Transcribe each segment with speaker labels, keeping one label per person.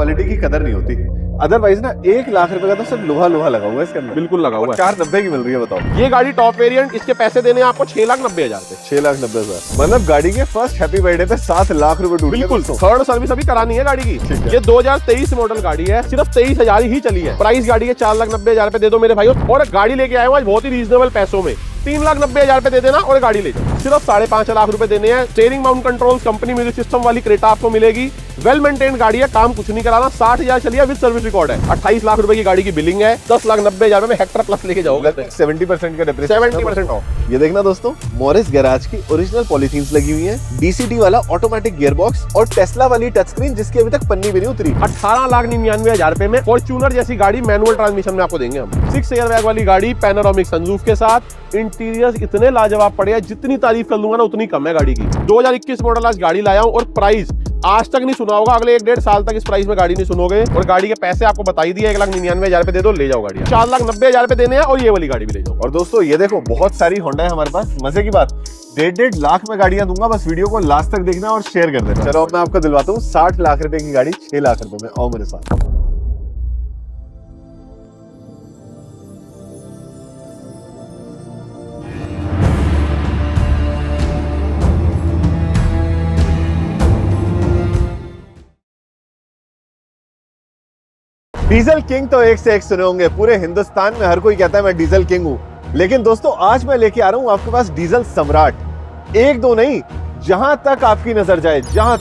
Speaker 1: Quality की कदर नहीं होती। अदरवाइज ना 1 लाख रुपए का तो सिर्फ लोहा लोहा लगा हुआ है इसके अंदर।
Speaker 2: बिल्कुल लगा हुआ है।
Speaker 1: 490 की मिल रही है, बताओ।
Speaker 2: ये गाड़ी टॉप वेरिएंट, इसके पैसे देने हैं आपको 6,90,000 रुपए।
Speaker 1: 6,90,000 मतलब गाड़ी के फर्स्ट हैप्पी बर्थडे पे 7 लाख रुपए डूब गए।
Speaker 2: बिल्कुल, थर्ड सर्विस अभी करानी है गाड़ी की।
Speaker 1: है।
Speaker 2: ये 2023 मॉडल गाड़ी है, सिर्फ 23,000 ही चली है। प्राइस गाड़ी के 4,90,000 रुपए दे दो मेरे भाइयों, और गाड़ी लेके आए हो आज बहुत ही रीजनेबल पैसों में। 3,90,000 रुपए दे देना और गाड़ी ले जाओ। सिर्फ 5.5 लाख रुपए देने हैं। Steering mount control company music system वाली क्रेटा आपको मिलेगी। वेल मेंटेन गाड़ी है, काम कुछ नहीं कराना। 60,000 चली है, विद सर्विस रिकॉर्ड है। 28 लाख रुपए की गाड़ी की बिलिंग है। 10,90,000 में हेक्टर प्लस लेके जाओगे।
Speaker 1: 70% का डिप्रेशन,
Speaker 2: 70% ऑफ।
Speaker 1: ये देखना दोस्तों, मॉरिस गैराज की ओरिजिनल पॉलीथीन्स लगी हुई हैं, डीसीटी वाला ऑटोमेटिक गियरबॉक्स और टेस्ला वाली टच स्क्रीन जिसकी अभी तक पन्नी भी नहीं उतरी।
Speaker 2: 18,99,000 रुपए में फॉर्च्यूनर जैसी गाड़ी मैनुअल ट्रांसमिशन में आपको देंगे हम। 6 एयरबैग वाली गाड़ी, पैनोरामिक सनरूफ के साथ। इंटीरियर इतने लाजवाब पड़े हैं, जितनी तारीफ कर लूंगा ना उतनी कम है गाड़ी की। 2021 मॉडल आज गाड़ी लाया हूं, और प्राइस आज तक नहीं सुना होगा, अगले 1-1.5 साल तक इस प्राइस में गाड़ी नहीं सुनोगे। और गाड़ी के पैसे आपको बता ही दिए, 1,99,000 रुपए दे दो, ले जाओ गाड़ी। 4,90,000 रुपए देने हैं, और ये वाली गाड़ी भी ले जाओ।
Speaker 1: और दोस्तों ये देखो, बहुत सारी होंडा है हमारे पास। मजे की बात, 1.5 लाख में गाड़ियां दूंगा, बस वीडियो को लास्ट तक देखना और शेयर कर देना। चलो अब मैं आपको दिलवाता हूँ 60 लाख रुपए की गाड़ी 6 लाख रुपए में। आओ मेरे साथ। डीजल किंग तो एक से एक सुने होंगे, पूरे हिंदुस्तान में हर कोई कहता है मैं डीजल किंग हूं। लेकिन दोस्तों आज मैं लेके आ रहा हूं आपके पास डीजल सम्राट। एक दो नहीं, जहां तक आपकी नजर जाए, जहां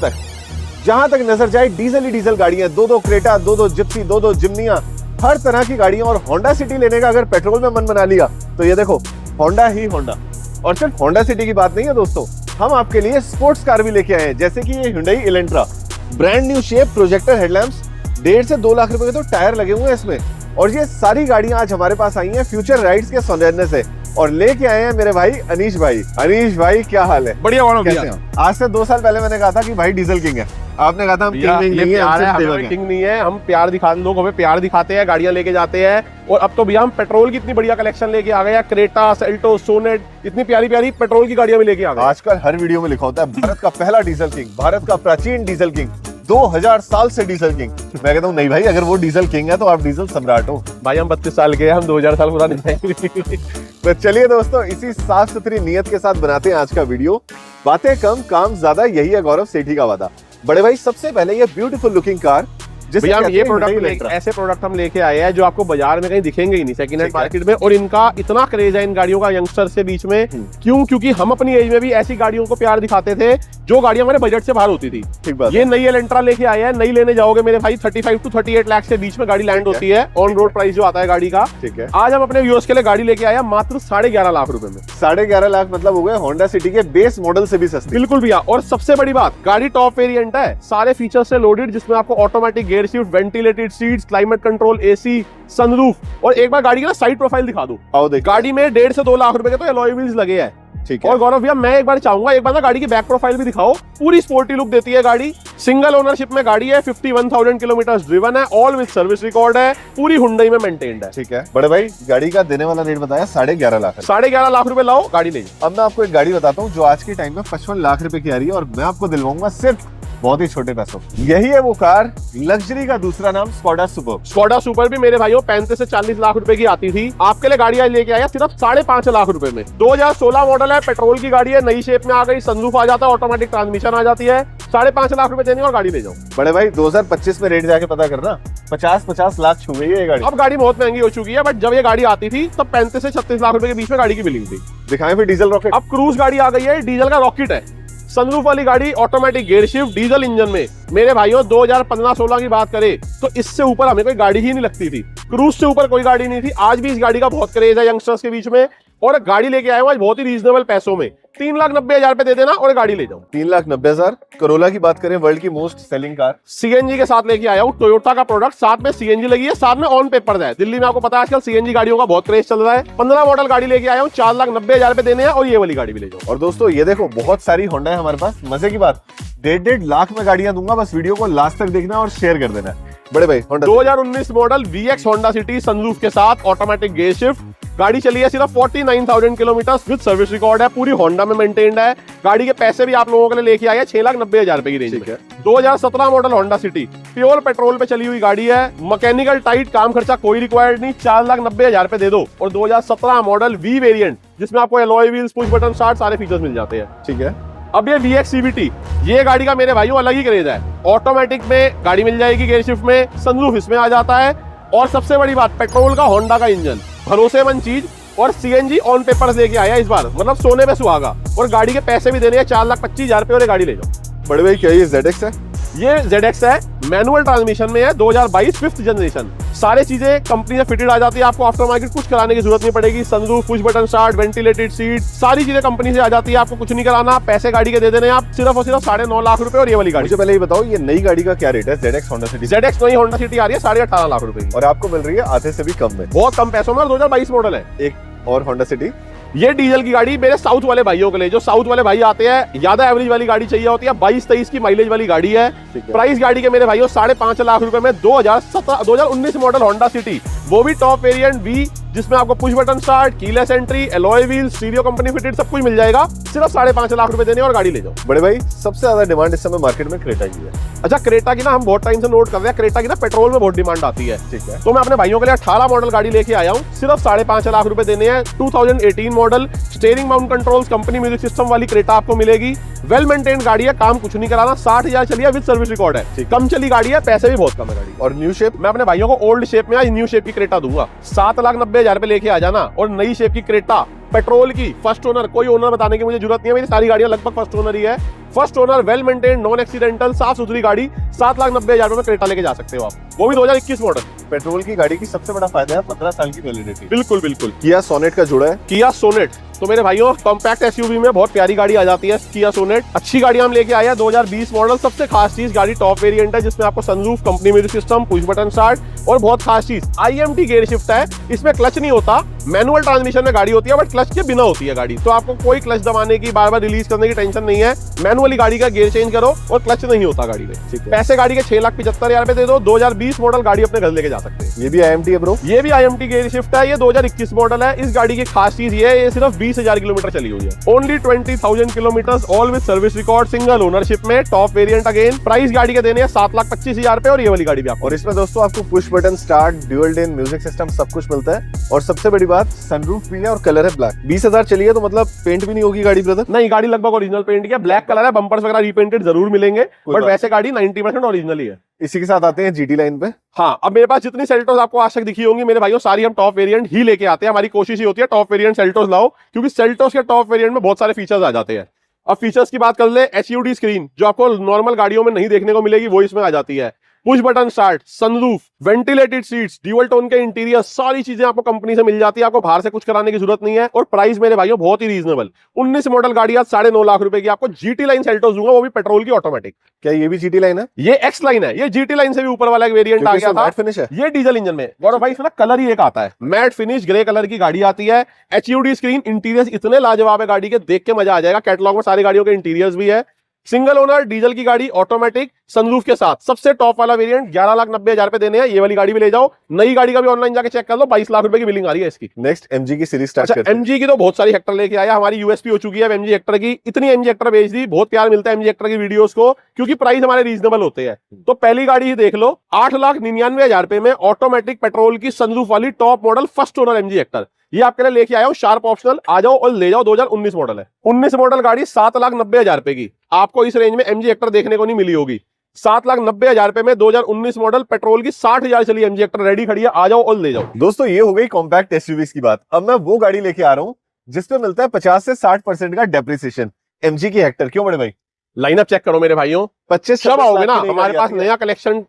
Speaker 1: तक नजर जाए डीजल ही डीजल गाड़ियां। 2-2 क्रेटा, 2-2 जिप्सी, 2-2 जिम्नियां, हर तरह की गाड़ियां। और होंडा सिटी लेने का अगर पेट्रोल में मन बना लिया तो ये देखो, होंडा ही होंडा। और सिर्फ होंडा सिटी की बात नहीं है दोस्तों, हम आपके लिए स्पोर्ट्स कार भी लेके आए हैं, जैसे कि ये Hyundai Elantra। Brand new shape, projector headlamps, 1.5 से 2 लाख रुपए के तो टायर लगे हुए हैं इसमें। और ये सारी गाड़ियां आज हमारे पास आई हैं फ्यूचर राइड्स के सौंदर्य से, और लेके आए हैं मेरे भाई अनीश भाई। अनीश भाई क्या हाल है?
Speaker 2: बढ़िया वाला
Speaker 1: कैसे हैं? आज से 2 साल पहले मैंने कहा था कि भाई डीजल किंग है, आपने कहा था हम किंग नहीं है, हम
Speaker 2: किंग नहीं है, हम प्यार दिखा, लोग हमें प्यार दिखाते हैं, गाड़ियां लेके जाते हैं। और अब तो भैया हम पेट्रोल की इतनी बढ़िया कलेक्शन लेके आ गए हैं। क्रेटा, सेल्टो, सोनेट, इतनी प्यारी प्यारी पेट्रोल की गाड़ियां भी लेके आ गए।
Speaker 1: आजकल हर वीडियो में लिखा होता है भारत का पहला डीजल किंग, भारत का प्राचीन डीजल किंग, 2000 साल से डीजल किंग। मैं कहता हूँ नहीं भाई, अगर वो डीजल किंग है तो आप डीजल सम्राट हो।
Speaker 2: भाई हम 32 साल के हैं, हम 2000 साल पुराने नहीं।
Speaker 1: तो चलिए दोस्तों, इसी साफ सुथरी नियत के साथ बनाते हैं आज का वीडियो। बातें कम, काम ज्यादा, यही है गौरव सेठी का वादा। बड़े भाई सबसे पहले ये ब्यूटीफुल लुकिंग कार,
Speaker 2: भैया हम ये प्रोडक्ट, ऐसे प्रोडक्ट हम लेके आए हैं जो आपको बाजार में कहीं दिखेंगे ही नहीं, सेकंड हैंड मार्केट में। और इनका इतना क्रेज है इन गाड़ियों का यंगस्टर्स के बीच में। क्यों? क्योंकि हम अपनी एज में भी ऐसी गाड़ियों को प्यार दिखाते थे जो गाड़ियां हमारे बजट से बाहर होती थी।
Speaker 1: ठीक बात।
Speaker 2: ये नई एलेंट्रा लेके आए हैं, नई लेने जाओगे मेरे भाई 35 to 38 लाख के बीच में गाड़ी लैंड होती है, ऑन रोड प्राइस जो आता है गाड़ी का।
Speaker 1: ठीक है,
Speaker 2: आज हम अपने व्यूअर्स के लिए गाड़ी लेके आए हैं मात्र 11.5 लाख रुपए में।
Speaker 1: 11.5 लाख मतलब हो गए होंडा सिटी के बेस मॉडल से भी सस्ती।
Speaker 2: बिल्कुल भैया, और सबसे बड़ी बात, गाड़ी टॉप वेरिएंट है, सारे फीचर से लोडेड, जिसमें आपको automatic gear shift, ventilated seats, climate control, AC, sunroof. और एक बार गाड़ी की ना साइड प्रोफाइल दिखा दूं।
Speaker 1: आओ देख,
Speaker 2: गाड़ी में 1.5 से 2 लाख रुपए के तो अलॉय व्हील्स लगे हैं।
Speaker 1: ठीक है।
Speaker 2: और गौरव भैया मैं एक बार चाहूंगा, एक बार ना गाड़ी की बैक प्रोफाइल भी दिखाओ। पूरी स्पोर्टी लुक देती है गाड़ी। सिंगल ओनरशिप में गाड़ी है, 51,000 किलोमीटर ड्रिवन है, ऑल विद सर्विस रिकॉर्ड है, पूरी हुंडई में मेंटेन्ड है।
Speaker 1: ठीक है बड़े भाई, गाड़ी का देने वाला रेट बताया 11.5 लाख।
Speaker 2: 11.5 लाख रुपए लाओ, गाड़ी ले जाओ।
Speaker 1: अब मैं आपको एक गाड़ी बताता हूँ जो आज के टाइम में 55 लाख रुपए की आ रही है, और मैं आपको दिलवाऊंगा सिर्फ बहुत ही छोटे पैसों। यही है वो कार, लग्जरी का दूसरा नाम स्कोडा सुपर।
Speaker 2: स्कोडा सुपर भी मेरे भाइयों 35 से 40 लाख रुपए की आती थी। आपके लिए गाड़ी लेके आया सिर्फ 5.5 लाख रुपए में। 2016 मॉडल है, पेट्रोल की गाड़ी है, नई शेप में आ गई, सनरूफ आ जाता है, ऑटोमेटिक ट्रांसमिशन आ जाती है। 5.5 लाख रुपए देने और गाड़ी ले जाओ।
Speaker 1: बड़े भाई 2025 में रेट जाके पता करना, 50 लाख छू गई है ये गाड़ी।
Speaker 2: अब गाड़ी बहुत महंगी हो चुकी है, बट जब ये गाड़ी आती थी तब 35 से 36 लाख रुपए के बीच में गाड़ी की बिलिंग थी।
Speaker 1: दिखाएं फिर डीजल रॉकेट।
Speaker 2: अब क्रूज गाड़ी आ गई है, डीजल का रॉकेट है, सनरूफ वाली गाड़ी, automatic gear shift, diesel engine में। मेरे भाइयों 2015-16 की बात करें तो इससे ऊपर हमें कोई गाड़ी ही नहीं लगती थी। क्रूज से ऊपर कोई गाड़ी नहीं थी। आज भी इस गाड़ी का बहुत क्रेज है यंगस्टर्स के बीच में, और गाड़ी लेके आए हो आज बहुत ही रीजनेबल पैसों में। 3,90,000 रुपए दे देना और गाड़ी ले जाओ।
Speaker 1: 3,90,000। करोला की बात करें, वर्ल्ड की मोस्ट सेलिंग कार,
Speaker 2: सीएनजी के साथ लेके आया हूँ, टोयोटा का प्रोडक्ट, साथ में सीएनजी लगी है, साथ में ऑन पेपर है। दिल्ली में आपको पता है आजकल सीएनजी गाड़ियों का बहुत क्रेज चल रहा है। 15 मॉडल गाड़ी लेके आया हूँ, 4,90,000 रुपए देने हैं, और ये वाली गाड़ी भी ले जाओ।
Speaker 1: और दोस्तों ये देखो, बहुत सारी होंडा है हमारे पास। मजे की बात, 1.5 लाख में गाड़ियां दूंगा, बस वीडियो को लास्ट तक देखना और शेयर कर देना। बड़े भाई Honda
Speaker 2: 2019 model VX Honda city sunroof के साथ ऑटोमेटिक गेयर शिफ्ट। गाड़ी चली है सिर्फ 49,000 किलोमीटर विद सर्विस रिकॉर्ड है, पूरी होंडा में मेंटेन्ड है। गाड़ी के पैसे भी आप लोगों के लिए लेके आए हैं 6,90,000 रुपए की रेंज में। 2017 model Honda city pure petrol पे चली हुई गाड़ी है, मैकेनिकल टाइट, काम खर्चा कोई रिक्वायर्ड नहीं, 4,90,000 रुपए दे दो। और 2017 मॉडल V वेरिएंट जिसमें आपको alloy wheels, push button start सारे फीचर्स मिल जाते हैं।
Speaker 1: ठीक है।
Speaker 2: अब ये VX CVT, ये गाड़ी का मेरे भाइयों अलग ही क्रेज है। ऑटोमेटिक में गाड़ी मिल जाएगी, गेयर शिफ्ट में, सनरूफ इसमें आ जाता है। और सबसे बड़ी बात, पेट्रोल का होंडा का इंजन, भरोसेमंद चीज। और CNG ऑन पेपर्स लेके आया इस बार, मतलब सोने पे सुहागा। और गाड़ी के पैसे भी देने हैं 4,25,000 रुपए, और ये गाड़ी ले जाओ।
Speaker 1: बड़े भाई क्या ये ZX है?
Speaker 2: ये ZX है, मैनुअल ट्रांसमिशन में है, 2022 5th जनरेशन। सारी चीजें कंपनी से फिटेड आ जाती है, आपको आफ्टर मार्केट कुछ कराने की जरूरत नहीं पड़ेगी। Sunroof, push button start, ventilated seat, सारी चीजें कंपनी से आ जाती है, आपको कुछ नहीं कराना। पैसे गाड़ी के दे देने आप, सिर्फ और सिर्फ 9.5 लाख रुपए। और ये वाली गाड़ी,
Speaker 1: मुझे पहले ये बताओ, ये नई गाड़ी का क्या रेट है? ZX Honda city.
Speaker 2: ZX नई होंडा सिटी आ रही है 18.5 लाख रुपए की,
Speaker 1: और आपको मिल रही है आधे से भी कम में,
Speaker 2: बहुत कम पैसों में। और 2022 मॉडल है।
Speaker 1: एक और होंडा सिटी,
Speaker 2: ये डीजल की गाड़ी मेरे साउथ वाले भाइयों के लिए, जो साउथ वाले भाई आते हैं, ज्यादा एवरेज वाली गाड़ी चाहिए होती है, 22-23 की माइलेज वाली गाड़ी है। प्राइस गाड़ी के मेरे भाइयों 5.5 लाख रुपए में 2019 मॉडल होंडा सिटी, वो भी टॉप वेरिएंट V, जिसमें आपको push button start, keyless entry, alloy wheel, stereo company fitted, सब कुछ मिल जाएगा। सिर्फ 5.5 लाख रुपए देने और गाड़ी ले जाओ।
Speaker 1: बड़े भाई सबसे ज्यादा डिमांड इस समय मार्केट में क्रेटा की है।
Speaker 2: अच्छा, क्रेटा की ना हम बहुत टाइम से नोट कर रहे हैं, क्रेटा की ना पेट्रोल में बहुत डिमांड आती है।
Speaker 1: ठीक है।
Speaker 2: तो मैं अपने भाइयों के लिए 18 मॉडल गाड़ी लेके आया हूँ, सिर्फ 5.5 लाख रुपए देने हैं। 2018 model, steering mount controls, company music system वाली क्रेटा आपको मिलेगी। वेल मेंटेन्ड गाड़ी है, काम कुछ नहीं कराना, 60,000 चली है विद सर्विस रिकॉर्ड है। कम चली गाड़ी है, पैसे भी बहुत कम है गाड़ी।
Speaker 1: और न्यू शेप,
Speaker 2: मैं अपने भाइयों को ओल्ड शेप में आज न्यू शेप की क्रेटा दूंगा, 7,90,000 रुपए लेके आ जाना। और नई शेप की क्रेटा पेट्रोल की, फर्स्ट ओनर, कोई ओनर बताने की मुझे जरूरत नहीं है, मेरी सारी गाड़ियां लगभग फर्स्ट ओनर ही है। First owner, well maintain, non accidental, साफ सुथरी गाड़ी, 7,90,000 रुपए में क्रेटा लेके जा सकते हो आप, वो भी 2021 मॉडल।
Speaker 1: पेट्रोल की गाड़ी की सबसे बड़ा फायदा है 15 साल की वैलिडिटी।
Speaker 2: बिल्कुल बिल्कुल।
Speaker 1: किया सोनेट का जुड़ा है।
Speaker 2: किया सोनेट तो मेरे भाइयों कॉम्पैक्ट SUV में बहुत प्यारी गाड़ी आ जाती है, किया सोनेट। अच्छी गाड़ी हम लेके आए हैं, 2020 मॉडल। सबसे खास चीज, गाड़ी टॉप वेरिएंट है, जिसमें आपको sunroof, company music system, push button start, और बहुत खास चीज IMT गेयर शिफ्ट है। इसमें क्लच नहीं होता, मैनुअल ट्रांसमिशन में गाड़ी होती है, बट क्लच के बिना होती है गाड़ी। तो आपको कोई क्लच दबाने की, बार बार रिलीज करने की टेंशन नहीं है। मैनुअली गाड़ी का गेयर चेंज करो और क्लच नहीं होता गाड़ी में। पैसे गाड़ी के 6,75,000 रुपए दे दो, 2020 मॉडल गाड़ी अपने घर लेके जा सकते हैं।
Speaker 1: ये भी IMT है ब्रो।
Speaker 2: ये भी IMT गेयर शिफ्ट है, ये 2021 मॉडल है। इस गाड़ी की खास चीज ये है, ये सिर्फ 20,000 किलोमीटर चली हुई है, only 20,000 kilometre, all with service record, single ownership में, टॉप वेरिएंट अगेन। प्राइस गाड़ी के देने हैं 7,25,000 रुपए, और ये वाली गाड़ी भी आपको।
Speaker 1: और इसमें दोस्तों आपको push button start, dual DIN music system सब कुछ मिलता है। और सबसे बड़ी बात, सनरूफ भी है और कलर है ब्लैक। 20,000 चली है तो मतलब पेंट भी नहीं होगी गाड़ी ब्रदर?
Speaker 2: नहीं, गाड़ी लगभग ओरिजिनल पेंट की है, ब्लैक कलर है, बम्पर्स वगैरह रीपेंटेड जरूर मिलेंगे, बट वैसे गाड़ी 90% ओरिजिनल ही है।
Speaker 1: इसी के साथ आते हैं GT लाइन पे।
Speaker 2: हाँ, अब मेरे पास जितनी सेल्टोस आपको आज तक दिखी होंगी मेरे भाइयों, सारी हम टॉप वेरिएंट ही लेके आते हैं। हमारी कोशिश ही होती है टॉप वेरिएंट सेल्टोस लाओ, क्योंकि सेल्टोस के टॉप वेरिएंट में बहुत सारे फीचर्स आ जाते हैं। अब फीचर्स की बात कर ले, HUD स्क्रीन जो आपको नॉर्मल गाड़ियों में नहीं देखने को मिलेगी, वो इसमें आ जाती है। Push button start, sunroof, ventilated seats, dual tone के इंटीरियर, सारी चीजें आपको कंपनी से मिल जाती है, आपको बाहर से कुछ कराने की जरूरत नहीं है। और प्राइस मेरे भाइयों बहुत ही रीजनेबल, 19 मॉडल गाड़ी आज 9.5 लाख रुपए की आपको GT लाइन सेल्टोस दूंगा, वो भी पेट्रोल की ऑटोमेटिक।
Speaker 1: क्या ये भी GT लाइन है?
Speaker 2: ये X लाइन है, ये GT लाइन से भी ऊपर वाला एक वेरिएंट आ गया था।
Speaker 1: मैट फिनिश है
Speaker 2: ये डीजल इंजन में गौरव भाई, इसमें कलर ही एक आता है, मैट फिनिश ग्रे कलर की गाड़ी आती है। HUD स्क्रीन, इंटीरियर्स इतने लाजवाब है गाड़ी के, देख के मजा आ जाएगा। कैटलॉग में सारी गाड़ियों के इंटीरियर्स भी है। सिंगल ओनर डीजल की गाड़ी, ऑटोमेटिक, सनरूफ के साथ, सबसे टॉप वाला वेरिएंट, 11,90,000 रुपए देने हैं। ये वाली गाड़ी भी ले जाओ, नई गाड़ी का भी ऑनलाइन जाके चेक कर लो, 22 लाख रुपए की बिलिंग आ रही है इसकी।
Speaker 1: नेक्स्ट MG की सीरीज स्टार्ट करते हैं।
Speaker 2: MG की तो बहुत सारी हेक्टर लेके आया, हमारी USP हो चुकी है MG हेक्टर की। इतनी MG हेक्टर बेच दी, बहुत प्यार मिलता है MG हेक्टर की वीडियोस को, क्योंकि प्राइस हमारे रीजनेबल होते हैं। तो पहली गाड़ी ही देख लो, 8,99,000 रुपए में ऑटोमेटिक पेट्रोल की सनरूफ वाली top model first owner MG Hector, ये आपके लिए लेके आया हूं, शार्प ऑप्शनल। आ जाओ और ले जाओ, 2019 मॉडल है। 19 मॉडल गाड़ी 7,90,000 रुपए की, आपको इस रेंज में MG हेक्टर देखने को नहीं मिली होगी। 7,90,000 रुपए में 2019 मॉडल पेट्रोल की 60,000 चली MG हेक्टर रेडी खड़ी है, आ जाओ और ले जाओ।
Speaker 1: दोस्तों ये हो गई कॉम्पैक्ट SUVs की बात। अब मैं वो गाड़ी लेके आ रहा हूँ जिसपे मिलता है 50 से 60% का डेप्रिसिएशन, MG की हेक्टर। क्यों बड़े भाई?
Speaker 2: लाइनअप चेक करो मेरे भाइयों,
Speaker 1: 25
Speaker 2: जब आओगे ना हमारे पास नया कलेक्शन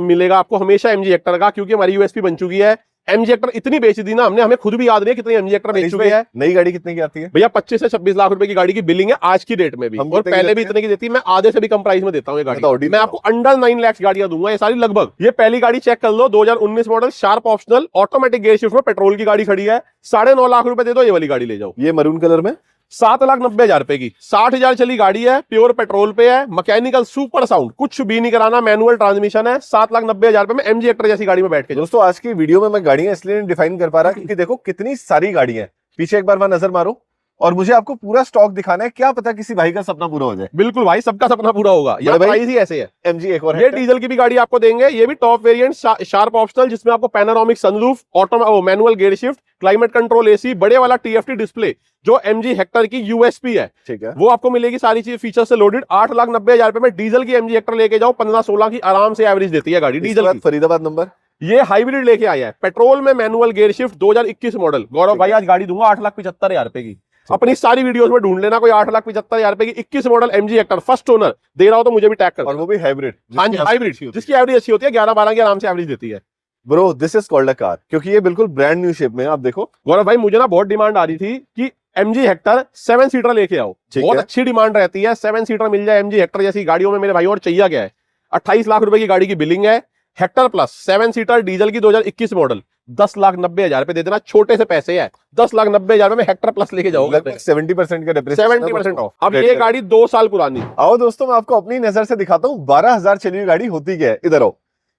Speaker 2: मिलेगा आपको हमेशा MG हेक्टर का, क्योंकि हमारी USP बन चुकी है। MG हेक्टर इतनी बेच दी ना हमने, हमें खुद भी याद नहीं है कितनी MG हेक्टर बेच चुके हैं।
Speaker 1: नई गाड़ी कितने की आती है
Speaker 2: भैया? 25 से 26 लाख रुपए की गाड़ी की बिलिंग है आज की डेट में भी, और पहले भी इतने की देती है। मैं आधे से भी कम प्राइस में देता हूँ ये गाड़ी, मैं आपको अंडर 9 लाख गाड़ियां दूंगा, ये सारी लगभग। ये पहली गाड़ी चेक कर लो, 2019 model, sharp optional, automatic gear shift में पेट्रोल की गाड़ी खड़ी है, 9.5 लाख रुपए दे दो, ये वाली गाड़ी ले जाओ।
Speaker 1: ये मरून कलर में,
Speaker 2: 7,90,000 रुपए की, 60,000 चली गाड़ी है, प्योर पेट्रोल पे है, मैकेनिकल सुपर साउंड, कुछ भी नहीं कराना, मैनुअल ट्रांसमिशन है, 7,90,000 रुपए में MG हेक्टर जैसी गाड़ी में बैठ के।
Speaker 1: दोस्तों आज की वीडियो में मैं गाड़ियां इसलिए नहीं डिफाइन कर पा रहा क्योंकि देखो कितनी सारी गाड़ियां हैं। पीछे एक बार वहां नजर मारो और मुझे आपको पूरा स्टॉक दिखाना है, क्या पता किसी भाई का सपना पूरा हो जाए।
Speaker 2: बिल्कुल भाई, सबका सपना पूरा होगा। ये प्राइस ही ऐसे है।
Speaker 1: MG एक और
Speaker 2: ये डीजल की भी गाड़ी आपको देंगे, ये भी टॉप वेरिएंट, शार्प ऑप्शनल, जिसमें आपको panoramic sunroof, auto manual gear shift, climate control AC, बड़े वाला TFT डिस्प्ले, जो MG हेक्टर की USP है,
Speaker 1: ठीक है,
Speaker 2: वो आपको मिलेगी सारी चीज फीचर से लोडेड। 8,90,000 रुपए में डीजल की MG हेक्टर लेके जाओ, 15-16 की आराम से एवरेज देती है गाड़ी डीजल की।
Speaker 1: फरीदाबाद नंबर,
Speaker 2: ये हाइब्रिड लेके आया है, पेट्रोल में मैनुअल गियर शिफ्ट, 2021 मॉडल। गौरव भाई आज गाड़ी दूंगा 8,75,000 रुपए की, अपनी सारी वीडियोस में ढूंढ लेना, कोई 8,75,000 रुपए की 21 model MG Hector first owner दे रहा हो तो मुझे भी टैग कर,
Speaker 1: और वो भी हाइब्रिड।
Speaker 2: हाँ जी, हाइब्रिड, जिसकी एवरेज अच्छी होती है, 11-12 की आराम से एवरेज देती है।
Speaker 1: Bro this is called a car, क्योंकि ये बिल्कुल ब्रांड न्यू शेप में है। आप देखो
Speaker 2: गौरव भाई, मुझे ना बहुत डिमांड आ रही थी कि MG हेक्टर 7 सीटर लेके आओ, बहुत अच्छी डिमांड रहती है, 7 सीटर मिल जाए MG हेक्टर जैसी गाड़ियों में मेरे भाई, और चाहिए क्या है। 28 लाख रुपए की गाड़ी की बिलिंग है, हेक्टर प्लस 7 सीटर डीजल की 2021 मॉडल, 10,90,000 रुपए दे देना, छोटे से पैसे है, 10,90,000 में हेक्टर प्लस लेके जाओगे,
Speaker 1: 70% का
Speaker 2: 70% ऑफ। अब ये गाड़ी 2 साल पुरानी।
Speaker 1: आओ दोस्तों मैं आपको अपनी नजर से दिखाता हूँ 12,000 चली हुई गाड़ी होती क्या है। इधर आओ।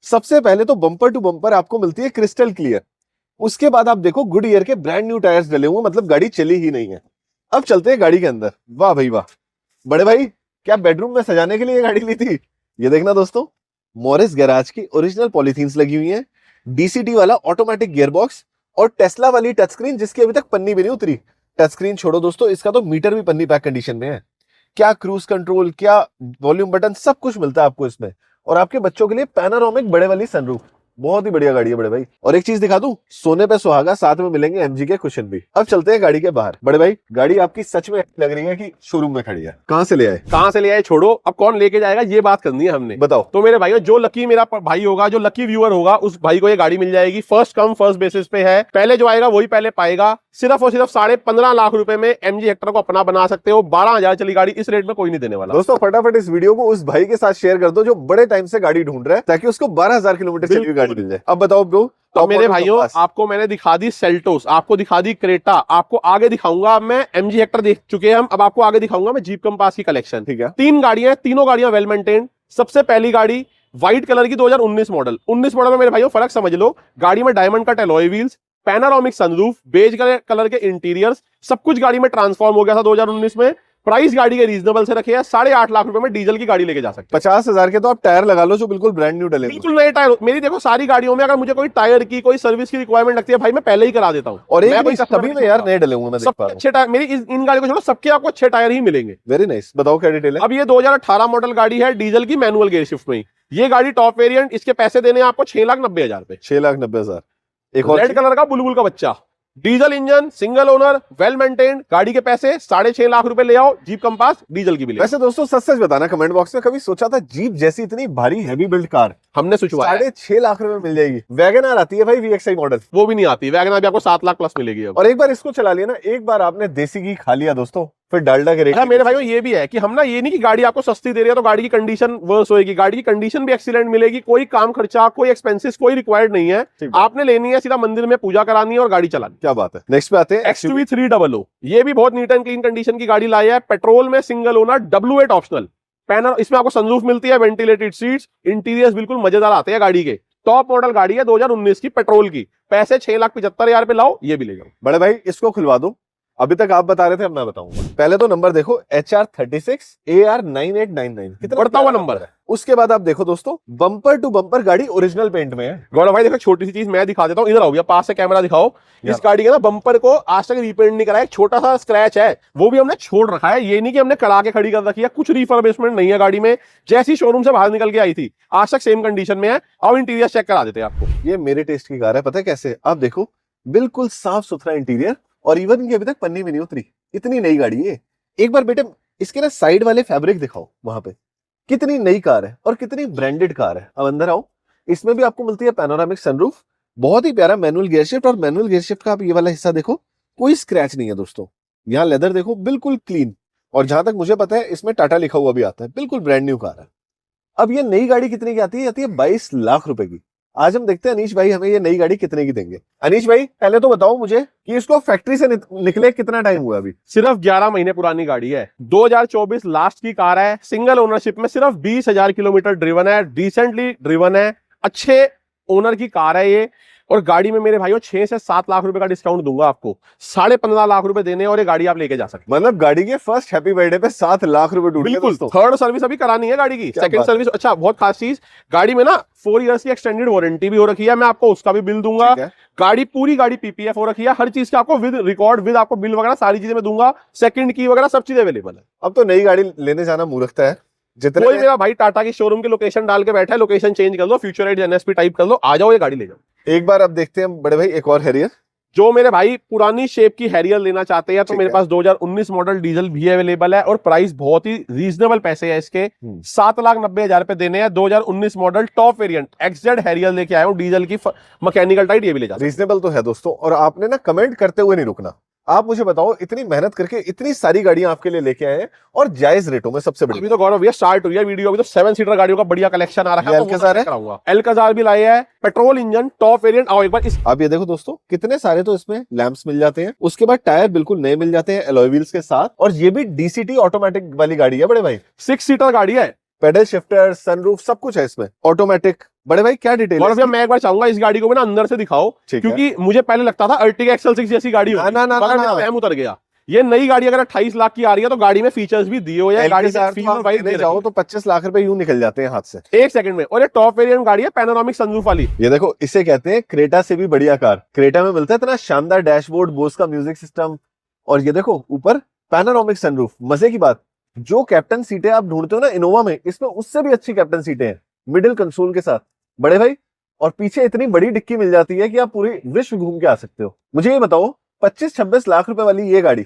Speaker 1: सबसे पहले तो बम्पर टू बम्पर आपको मिलती है क्रिस्टल क्लियर, उसके बाद आप देखो गुडईयर के ब्रांड न्यू टायर्स डले हुए, मतलब गाड़ी चली ही नहीं है। अब चलते हैं गाड़ी के अंदर। वाह भाई वाह, बड़े भाई क्या बेडरूम में सजाने के लिए गाड़ी ली थी। ये देखना दोस्तों, मॉरिस गैराज की ओरिजिनल पॉलीथीन्स लगी हुई हैं, DCT वाला ऑटोमेटिक गियरबॉक्स और टेस्ला वाली टच स्क्रीन, जिसकी अभी तक पन्नी भी नहीं उतरी। टच स्क्रीन छोड़ो दोस्तों, इसका तो मीटर भी पन्नी पैक कंडीशन में है। क्या क्रूज कंट्रोल, क्या वॉल्यूम बटन, सब कुछ मिलता है आपको इसमें। और आपके बच्चों के लिए पैनोरामिक बड़े वाली सनरूफ, बहुत ही बढ़िया गाड़ी है बड़े भाई। और एक चीज दिखा दूं, सोने पे सुहागा, साथ में मिलेंगे MG के कुशन भी। अब चलते हैं गाड़ी के बाहर। बड़े भाई गाड़ी आपकी सच में लग रही है कि शोरूम में खड़ी है। कहां से ले आए?
Speaker 2: कहां से ले आए छोड़ो, अब कौन लेके जाएगा ये बात करनी है हमने।
Speaker 1: बताओ।
Speaker 2: तो मेरे भाइयों, जो लकी मेरा भाई होगा, जो लकी व्यूअर होगा, उस भाई को ये गाड़ी मिल जाएगी। फर्स्ट कम फर्स्ट बेसिस पे है, पहले जो आएगा वही पहले पाएगा। सिर्फ और सिर्फ 15.5 लाख रुपए में MG हेक्टर को अपना बना सकते हो। 12,000 चली गाड़ी, इस रेट में कोई नहीं देने वाला।
Speaker 1: दोस्तों फटाफट इस वीडियो को उस भाई के साथ शेयर कर दो जो बड़े टाइम से गाड़ी ढूंढ रहा है, ताकि उसको 12,000 किलोमीटर चली हुई गाड़ी मिल जाए। अब बताओ ब्रो।
Speaker 2: तो मेरे भाइयों, आपको मैंने दिखा दी सेल्टोस, आपको दिखा दी क्रेटा, आपको आगे दिखाऊंगा मैं MG हेक्टर, देख चुके हैं हम, अब आपको आगे दिखाऊंगा मैं जीप कंपास की कलेक्शन।
Speaker 1: ठीक है,
Speaker 2: 3 गाड़ियां, तीनों गाड़ियां वेल मेंटेन्ड। सबसे पहली गाड़ी व्हाइट कलर की 2019 मॉडल। 19 मॉडल में मेरे भाइयों फर्क समझ लो, गाड़ी में diamond cut alloy wheels, panoramic sunroof, beige colour के इंटीरियर्स, सब कुछ गाड़ी में ट्रांसफॉर्म हो गया था 2019 में। प्राइस गाड़ी के रीजनेबल से रखे हैं, 8.5 लाख रुपए में डीजल की गाड़ी लेके जा सकते हैं।
Speaker 1: 50,000 के तो आप टायर लगा लो जो बिल्कुल ब्रांड न्यू डले,
Speaker 2: बिल्कुल नए टायर। मेरी देखो सारी गाड़ियों में अगर मुझे कोई टायर की कोई सर्विस की रिक्वायरमेंट लगती है भाई, मैं पहले ही करा देता हूँ।
Speaker 1: और सभी में यार नए डले हुए, मैं देख पा रहा हूं।
Speaker 2: अच्छे टायर मेरी इन गाड़ी को छोड़ो, सबके आपको अच्छे टायर ही मिलेंगे।
Speaker 1: Very nice. बताओ क्या डिटेल है।
Speaker 2: अब ये 2018 मॉडल गाड़ी है, डीजल की मैनुअल गियर शिफ्ट में। ये गाड़ी टॉप वेरिएंट, इसके पैसे देने हैं आपको 6,90,000 रुपए।
Speaker 1: 6,90,000। एक और
Speaker 2: रेड कलर का बुलबुल का बच्चा, diesel engine, single owner, well maintained, गाड़ी के पैसे 6.5 लाख रुपए ले आओ। जीप कंपास डीजल की भी ले।
Speaker 1: वैसे दोस्तों सच सच बताना कमेंट बॉक्स में, कभी सोचा था जीप जैसी इतनी भारी हैवी बिल्ड कार
Speaker 2: हमने सोचवाया
Speaker 1: 6.5 लाख रुपए में मिल जाएगी? वैगनआर आती है भाई VXI मॉडल,
Speaker 2: वो भी नहीं आती। वैगनआर भी आपको 7 लाख प्लस मिलेगी अब।
Speaker 1: और एक बार इसको चला लिया ना, एक बार आपने देसी घी खा लिया दोस्तों, फिर डालडा के रेट।
Speaker 2: अच्छा मेरे भाइयों, ये भी है कि हम ना, ये नहीं कि गाड़ी आपको सस्ती दे रही है तो गाड़ी की कंडीशन वर्स होगी, गाड़ी की कंडीशन भी एक्सीलेंट मिलेगी। कोई काम खर्चा, कोई एक्सपेंसेस कोई रिक्वायर्ड नहीं है। आपने लेनी है, सीधा मंदिर में पूजा करानी है और गाड़ी चलानी।
Speaker 1: क्या बात है। नेक्स्ट पे आते हैं
Speaker 2: XUV 300। ये भी बहुत नीट एंड क्लीन कंडीशन की गाड़ी लाई है, पेट्रोल में, single owner, W8 optional panel. इसमें आपको सनरूफ मिलती है, वेंटिलेटेड सीट्स, इंटीरियर्स बिल्कुल मजेदार आते हैं गाड़ी के। टॉप मॉडल गाड़ी है 2019 की, पेट्रोल की। पैसे 6,75,000 पे लाओ, ये भी ले जाओ।
Speaker 1: बड़े भाई इसको खुलवा दो। अभी तक आप बता रहे थे, अब मैं बताऊंगा। पहले तो नंबर देखो, HR36 AR9899, कितना
Speaker 2: बढ़ता हुआ नंबर है।
Speaker 1: उसके बाद आप देखो दोस्तों, बम्पर टू बम्पर गाड़ी ओरिजिनल पेंट में है।
Speaker 2: गौरव भाई देखो, छोटी सी चीज मैं दिखा देता हूँ, इधर आओ भैया, पास से कैमरा दिखाओ। इस गाड़ी के ना बम्पर को आज तक रिपेंट नहीं करा है, छोटा सा स्क्रैच है, वो भी हमने छोड़ रखा है। ये नहीं कि हमने करा के खड़ी कर रखी है, कुछ रिफर्बिशमेंट नहीं है गाड़ी में, जैसी शोरूम से बाहर निकल के आई थी आज तक सेम कंडीशन में है। और इंटीरियर चेक करा देते हैं आपको।
Speaker 1: ये मेरे टेस्ट की कार है, पता है कैसे? आप देखो बिल्कुल साफ सुथरा इंटीरियर, और इवन इनकी अभी तक पन्नी भी नहीं उतरी, इतनी नई गाड़ी है। एक बार बेटे इसके ना साइड वाले फैब्रिक दिखाओ, वहां पे कितनी नई कार है और कितनी ब्रांडेड कार है। अब अंदर आओ, इसमें भी आपको मिलती है पैनोरामिक सनरूफ, बहुत ही प्यारा मैनुअल गियर शिफ्ट। और मैनुअल गियर शिफ्ट का आप ये वाला हिस्सा देखो, कोई स्क्रैच नहीं है दोस्तों। यहाँ लेदर देखो बिल्कुल क्लीन, और जहां तक मुझे पता है इसमें टाटा लिखा हुआ भी आता है, बिल्कुल ब्रांड न्यू कार है। अब ये नई गाड़ी कितने की आती है? 22 लाख रुपए की। आज हम देखते हैं अनीश भाई हमें ये नई गाड़ी कितने की देंगे। अनीश भाई पहले तो बताओ मुझे कि इसको फैक्ट्री से निकले कितना टाइम हुआ अभी?
Speaker 2: सिर्फ 11 महीने पुरानी गाड़ी है, 2024 लास्ट की कार है, सिंगल ओनरशिप में सिर्फ 20,000 किलोमीटर ड्रिवन है, डिसेंटली ड्रिवन है, अच्छे ओनर की कार है ये। और गाड़ी में मेरे भाइयों 6 से 7 लाख रुपए का डिस्काउंट दूंगा आपको, 15.5 लाख रुपए देने और ये गाड़ी आप लेके जा सकते हैं।
Speaker 1: मतलब गाड़ी के फर्स्ट हैप्पी बर्थडे पे 7 लाख रुपए डूब गए
Speaker 2: बिल्कुल।
Speaker 1: दोस्तों।
Speaker 2: थर्ड सर्विस अभी करानी है गाड़ी की, सेकंड सर्विस। अच्छा, बहुत खास चीज, गाड़ी में ना 4 इयर्स की एक्सटेंडेड वारंटी भी हो रखी है, मैं आपको उसका भी बिल दूंगा। गाड़ी पूरी गाड़ी पीपीएफ हो रखी है, हर चीज का आपको विद रिकॉर्ड, विद आपको बिल वगैरह सारी चीजें मैं दूंगा, सेकंड की वगैरह सब चीज अवेलेबल है।
Speaker 1: अब तो नई गाड़ी लेने जाना मूर्खता है। जितने
Speaker 2: कोई मेरा भाई टाटा की शोरूम की लोकेशन डाल के बैठा है, लोकेशन चेंज कर लो, फ्यूचर एनएसपी टाइप कर लो, आ जाओ ये गाड़ी ले जाओ।
Speaker 1: एक बार अब देखते हैं बड़े भाई एक और हैरियर।
Speaker 2: जो मेरे भाई पुरानी शेप की हैरियर लेना चाहते हैं तो मेरे पास 2019 मॉडल डीजल भी अवेलेबल है और प्राइस बहुत ही रीजनेबल पैसे है इसके, 7,90,000 रुपए देने हैं। 2019 model top variant XZ Harrier लेके आया हूं, डीजल की मैकेनिकल टाइट, ये भी ले जा।
Speaker 1: रीजनेबल तो है दोस्तों, और आपने ना कमेंट करते हुए नहीं रुकना। आप मुझे बताओ, इतनी मेहनत करके इतनी सारी गाड़ियां आपके लिए लेके आए हैं और जायज रेटों में। सबसे बड़ी
Speaker 2: अभी तो गौरव भैया स्टार्ट हुई है वीडियो, अभी तो 7 सीटर गाड़ियों का बढ़िया कलेक्शन आ रहा है। एल्काजार भी लाए हैं, पेट्रोल इंजन टॉप वेरिएंट। आओ एक बार
Speaker 1: आप ये देखो दोस्तों, कितने सारे तो इसमें लैंप्स मिल जाते हैं, उसके बाद टायर बिल्कुल नए मिल जाते हैं एलॉय व्हील्स के साथ, और ये भी डीसीटी ऑटोमेटिक वाली गाड़ी है बड़े भाई।
Speaker 2: 6 सीटर गाड़ी है,
Speaker 1: पेडल शिफ्टर, सनरूफ सब कुछ है इसमें ऑटोमेटिक। बड़े भाई क्या डिटेल है?
Speaker 2: मैं एक बार चाहूंगा इस गाड़ी को भी ना अंदर से दिखाओ, क्योंकि मुझे पहले लगता था अर्टिगा XL6 जैसी गाड़ी होगी, ना उतर गया। ये नई गाड़ी अगर 28 लाख की आ रही है तो गाड़ी में फीचर्स भी दिए हुए हैं। गाड़ी से
Speaker 1: जाओ तो 25 लाख रुपए यूं निकल जाते हैं हाथ से
Speaker 2: एक सेकंड में। और ये टॉप वेरिएंट गाड़ी है, पैनोरामिक सनरूफ वाली।
Speaker 1: ये देखो, इसे कहते हैं क्रेटा से भी बढ़िया कार। क्रेटा में मिलता है इतना शानदार डैशबोर्ड, बोस का म्यूजिक सिस्टम, और ये देखो ऊपर पैनोरामिक सनरूफ। मजे की बात, जो कैप्टन सीटें आप ढूंढते हो ना इनोवा में, इसमें उससे भी अच्छी कैप्टन सीटें हैं, मिडिल कंसोल के साथ बड़े भाई। और पीछे इतनी बड़ी डिक्की मिल जाती है कि आप पूरी विश्व घूम के आ सकते हो। मुझे ये बताओ, 25-26 लाख रुपए वाली ये गाड़ी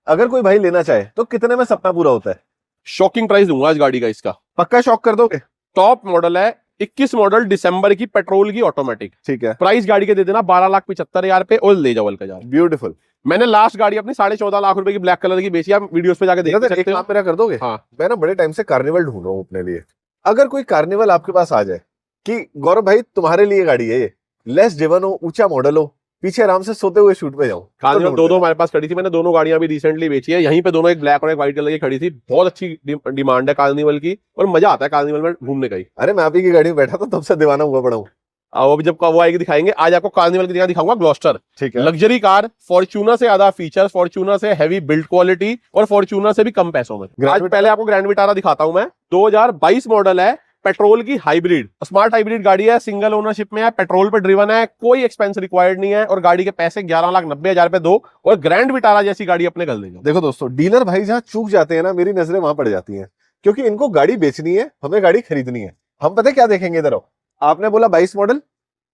Speaker 1: अगर कोई भाई लेना चाहे तो कितने में सपना पूरा होता है?
Speaker 2: शॉकिंग प्राइस दूंगा इस गाड़ी का, इसका
Speaker 1: पक्का शॉक कर दोगे?
Speaker 2: टॉप मॉडल है, 21 मॉडल दिसंबर की, पेट्रोल की, ऑटोमेटिक।
Speaker 1: ठीक है,
Speaker 2: प्राइस गाड़ी के दे देना 12,75,000 पे और ले जाओ अल्काजार।
Speaker 1: ब्यूटीफुल।
Speaker 2: मैंने लास्ट गाड़ी अपनी 14.5 लाख रुपए की ब्लैक कलर की बेची, आप वीडियोस पे जाके देख सकते हो।
Speaker 1: आप मेरा कर दोगे?
Speaker 2: हाँ।
Speaker 1: मैं ना बड़े टाइम से कार्निवल ढूंढ रहा हूँ अपने लिए। अगर कोई कार्निवल आपके पास आ जाए कि गौरव भाई तुम्हारे लिए गाड़ी है ये, लेस ड्रिवन हो, ऊंचा मॉडल हो, पीछे आराम से सोते हुए शूट पे जाऊं।
Speaker 2: कार्निवल दो हमारे पास खड़ी थी, मैंने दोनों गाड़ियां भी रिसेंटली बेची है। यहीं पे दोनों, एक ब्लैक और एक व्हाइट कलर की खड़ी थी। बहुत अच्छी डिमांड है कार्निवल की और मजा आता है कार्निवल में घूमने का ही।
Speaker 1: अरे मैं आप ही की गाड़ी में बैठा था, तब से दीवाना हुआ पड़ा हूँ।
Speaker 2: अब अभी जब वो आएगी दिखाएंगे। आज आपको कार्निवल की जगह दिखाऊंगा ग्लॉस्टर।
Speaker 1: ठीक है,
Speaker 2: लग्जरी कार, फॉर्च्यूनर से ज्यादा फीचर्स, फॉर्च्यूनर से हैवी बिल्ड क्वालिटी और फॉर्च्यूनर से भी कम पैसों में। आज पहले आपको ग्रैंड विटारा दिखाता हूं मैं। 2022 मॉडल है, पेट्रोल की हाइब्रिड, स्मार्ट हाइब्रिड गाड़ी है, सिंगल ओनरशिप में है, पेट्रोल पे ड्रिवन है, कोई एक्सपेंस रिक्वायर्ड नहीं है और गाड़ी के पैसे 11,90,000 रुपए दो और ग्रैंड विटारा जैसी गाड़ी अपने घर ले जाओ।
Speaker 1: देखो दोस्तों, डीलर भाई जहां चूक जाते हैं ना, मेरी नजरें वहां पड़ जाती हैं, क्योंकि इनको गाड़ी बेचनी है, हमें गाड़ी खरीदनी है। हम पता है क्या देखेंगे? इधर आओ, आपने बोला 22 मॉडल,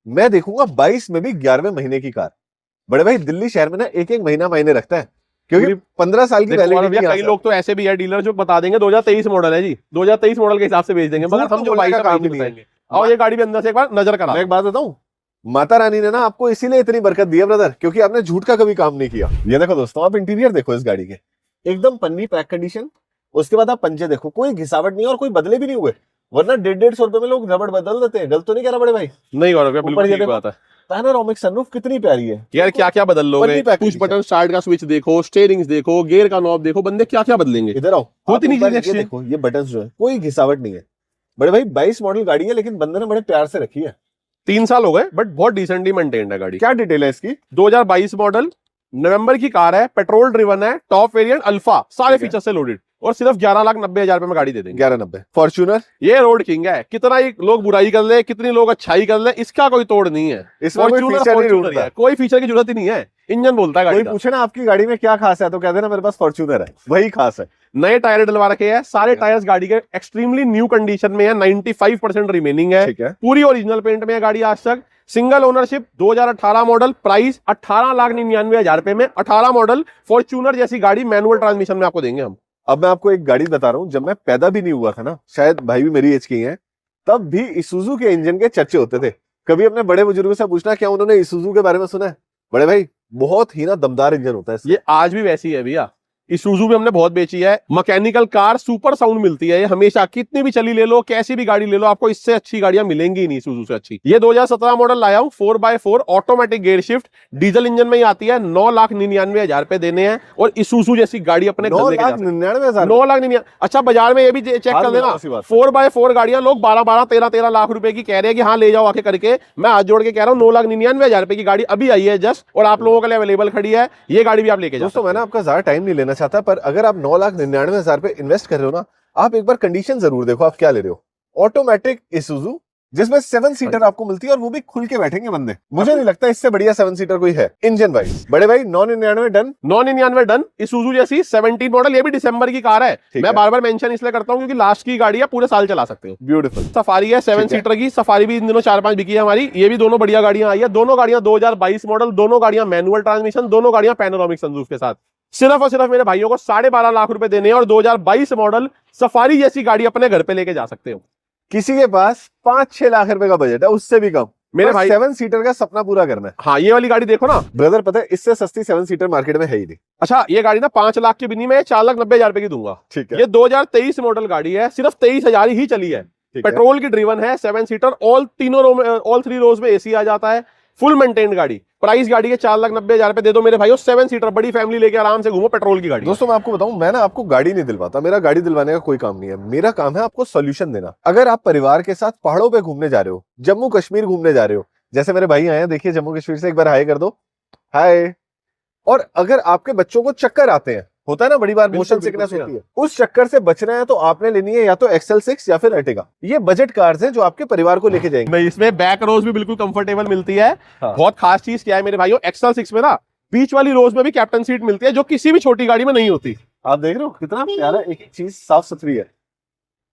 Speaker 1: मैं देखूंगा 22 में भी 11वें महीने की कार। बड़े भाई दिल्ली शहर में ना एक महीना मायने रखता है, क्योंकि 15 साल की वैलिडिटी।
Speaker 2: कई लोग तो ऐसे भी है डीलर जो बता देंगे 2023 मॉडल है जी, 2023 मॉडल के हिसाब से बेच देंगे, मगर हम जो 22 का काम नहीं बताएंगे। और ये गाड़ी भी अंदर से एक बार नजर करा।
Speaker 1: मैं एक बात बताऊं, माता रानी ने ना आपको इसीलिए इतनी बरकत दी है ब्रदर, क्योंकि आपने झूठ का कभी काम नहीं किया। ये देखो दोस्तों, आप इंटीरियर देखो इस गाड़ी के, एकदम पन्नी पैक कंडीशन। उसके बाद आप पंचे देखो, कोई घिसावट नहीं और कोई बदले भी नहीं हुए, वरना 150-150 रुपए में लोग रबड़ बदल देते हैं। गलत तो नहीं कह रहा बड़े भाई?
Speaker 2: नहीं गौरव, बिल्कुल ठीक बात है।
Speaker 1: पैनोरामिक सनरूफ कितनी प्यारी है
Speaker 2: यार, क्या क्या बदल लोगे? पुश बटन स्टार्ट का स्विच देखो, स्टीयरिंग्स देखो, गियर का नॉब देखो, बंदे क्या क्या बदलेंगे।
Speaker 1: इधर आओ,
Speaker 2: होती नहीं
Speaker 1: ये देखो, ये बटन जो है कोई घिसावट नहीं है बड़े भाई। 22 मॉडल गाड़ी है, लेकिन बंदे ने बड़े प्यार से रखी है।
Speaker 2: 3 साल हो गए बट बहुत डिसेंटली मेंटेन्ड है गाड़ी।
Speaker 1: क्या डिटेल है इसकी?
Speaker 2: 2022 मॉडल, नवंबर की कार है, पेट्रोल ड्रिवन है, टॉप वेरिएंट अल्फा, सारे फीचर से लोडेड और सिर्फ 11,90,000 रुपए में गाड़ी दे देंगे।
Speaker 1: 1190 फॉर्च्यूनर,
Speaker 2: ये रोड किंग है। कितना ही लोग बुराई कर ले, कितनी लोग अच्छाई कर ले, इसका कोई तोड़ नहीं है।
Speaker 1: इसमें कोई
Speaker 2: फीचर की जरूरत ही नहीं है, इंजन बोलता है।
Speaker 1: कोई पूछे ना आपकी गाड़ी में क्या खास है तो कह देना मेरे पास फॉर्च्यूनर है, वही खास है।
Speaker 2: नए टायर डलवा रखे हैं, सारे टायर्स गाड़ी के एक्सट्रीमली न्यू कंडीशन में है, 95% रिमेनिंग है, पूरी ओरिजिनल पेंट में है गाड़ी आज तक। सिंगल ओनरशिप, 2018 मॉडल, प्राइस 18,99,000 रुपए में 18 मॉडल फॉर्च्यूनर जैसी गाड़ी मैनुअल ट्रांसमिशन में आपको देंगे हम।
Speaker 1: अब मैं आपको एक गाड़ी बता रहा हूं, जब मैं पैदा भी नहीं हुआ था ना, शायद भाई भी मेरी एज के हैं, तब भी इसूजू के इंजन के चर्चे होते थे। कभी अपने बड़े बुजुर्गों से पूछना क्या उन्होंने इसूजू के बारे में सुना है? बड़े भाई बहुत ही ना दमदार इंजन होता है।
Speaker 2: ये आज भी वैसी है भैया, Isuzu भी हमने बहुत बेची है। मैकेनिकल कार सुपर साउंड मिलती है ये हमेशा, कितनी भी चली ले लो, कैसी भी गाड़ी ले लो, आपको इससे अच्छी गाड़ियां मिलेंगी ही नहीं Isuzu से अच्छी। ये 2017 मॉडल लाया हूं, 4x4 automatic gear shift, diesel engine में ही आती है। 9,99,000 रुपए देने हैं और Isuzu जैसी गाड़ी अपने घर लेके जा सकते हैं।
Speaker 1: 9,99,000।
Speaker 2: 9,99,000। अच्छा, बाजार में ये भी चेक कर लेना, 4x4 गाड़ियां लोग 12-12, 13-13 लाख रुपए की कह रहे हैं कि हाँ ले जाओ आके करके। मैं हाथ जोड़ के कह रहा हूँ 9,99,000 रुपए की गाड़ी अभी आई है जस्ट, और आप लोगों के लिए अवेलेबल खड़ी है। ये गाड़ी भी आप लेके जाओ।
Speaker 1: दोस्तों मैं ना आपका ज्यादा टाइम नहीं लेना चाहता, पर अगर आप 9,99,000 पे इन्वेस्ट कर रहे हो ना, आप एक बार कंडीशन जरूर देखो आप क्या ले रहे हो। ऑटोमेटिक Isuzu जिसमें 7 सीटर आपको मिलती है और वो भी खुल के बैठेंगे बंदे। मुझे नहीं लगता इससे बढ़िया 7 सीटर कोई है इंजन वाइज। बड़े भाई 9,99 डन।
Speaker 2: 9,99 डन। Isuzu जैसी 17 मॉडल, ये भी दिसंबर की कार है। मैं बार बार मेंशन इसलिए करता हूं क्योंकि लास्ट की गाड़ी है, पूरे साल चला सकते हो।
Speaker 1: ब्यूटीफुल।
Speaker 2: सफारी है 7 सीटर की, सफारी भी इन दिनों 4-5 बिकी है हमारी। ये भी दोनों बढ़िया गाड़ियां आई है। दोनों गाड़ियां 2022 मॉडल, दोनों गाड़ियां मैनुअल ट्रांसमिशन, दोनों गाड़ियां पैनोरामिक सनरूफ के साथ। सिर्फ और सिर्फ मेरे भाइयों को 12.5 लाख रुपए देने हैं और 2022 मॉडल सफारी जैसी गाड़ी अपने घर पे लेके जा सकते हो।
Speaker 1: किसी के पास 5-6 लाख रुपए का बजट है, उससे भी कम,
Speaker 2: मेरे भाई
Speaker 1: 7 सीटर का सपना पूरा करना है।
Speaker 2: हाँ, ये वाली गाड़ी देखो ना
Speaker 1: ब्रदर, पता है इससे सस्ती 7 सीटर मार्केट में है ही नहीं।
Speaker 2: अच्छा, ये गाड़ी ना 5 लाख की बिनी में 4,90,000 रुपए की दूंगा।
Speaker 1: ठीक है।
Speaker 2: ये 2023 मॉडल गाड़ी है, सिर्फ 23,000 ही चली है। पेट्रोल की ड्रिवन है, 7 सीटर, ऑल 3 रोज में एसी आ जाता है, फुल मेंटेन्ड गाड़ी। प्राइस गाड़ी के 4,90,000 रुपए दे दो मेरे भाइयों, 7 सीटर बड़ी फैमिली लेके आराम से घूमो, पेट्रोल की गाड़ी।
Speaker 1: दोस्तों मैं आपको बताऊं, मैं ना आपको गाड़ी नहीं दिलवाता, मेरा गाड़ी दिलवाने का कोई काम नहीं है। मेरा काम है आपको सॉल्यूशन देना। अगर आप परिवार के साथ पहाड़ों पे घूमने जा रहे हो, जम्मू कश्मीर घूमने जा रहे हो, जैसे मेरे भाई आए हैं, देखिए जम्मू कश्मीर से, एक बार हाय कर दो, हाय। और अगर आपके बच्चों को चक्कर आते हैं, होता है ना बड़ी बार मोशन सिकनेस होती है, उस चक्कर से बचना है तो आपने लेनी है या तो XL6 या फिर अर्टिगा। ये बजट कार्स हैं जो आपके परिवार को लेके जाएंगे।
Speaker 2: इसमें बैक रोज भी बिल्कुल कंफर्टेबल मिलती है।
Speaker 1: हाँ।
Speaker 2: बहुत खास चीज क्या है मेरे भाइयों, XL6 में ना बीच वाली रोज में भी कैप्टन सीट मिलती है, जो किसी भी छोटी गाड़ी में नहीं होती।
Speaker 1: आप देख रहे हो कितना प्यारा, एक एक चीज साफ सुथरी है।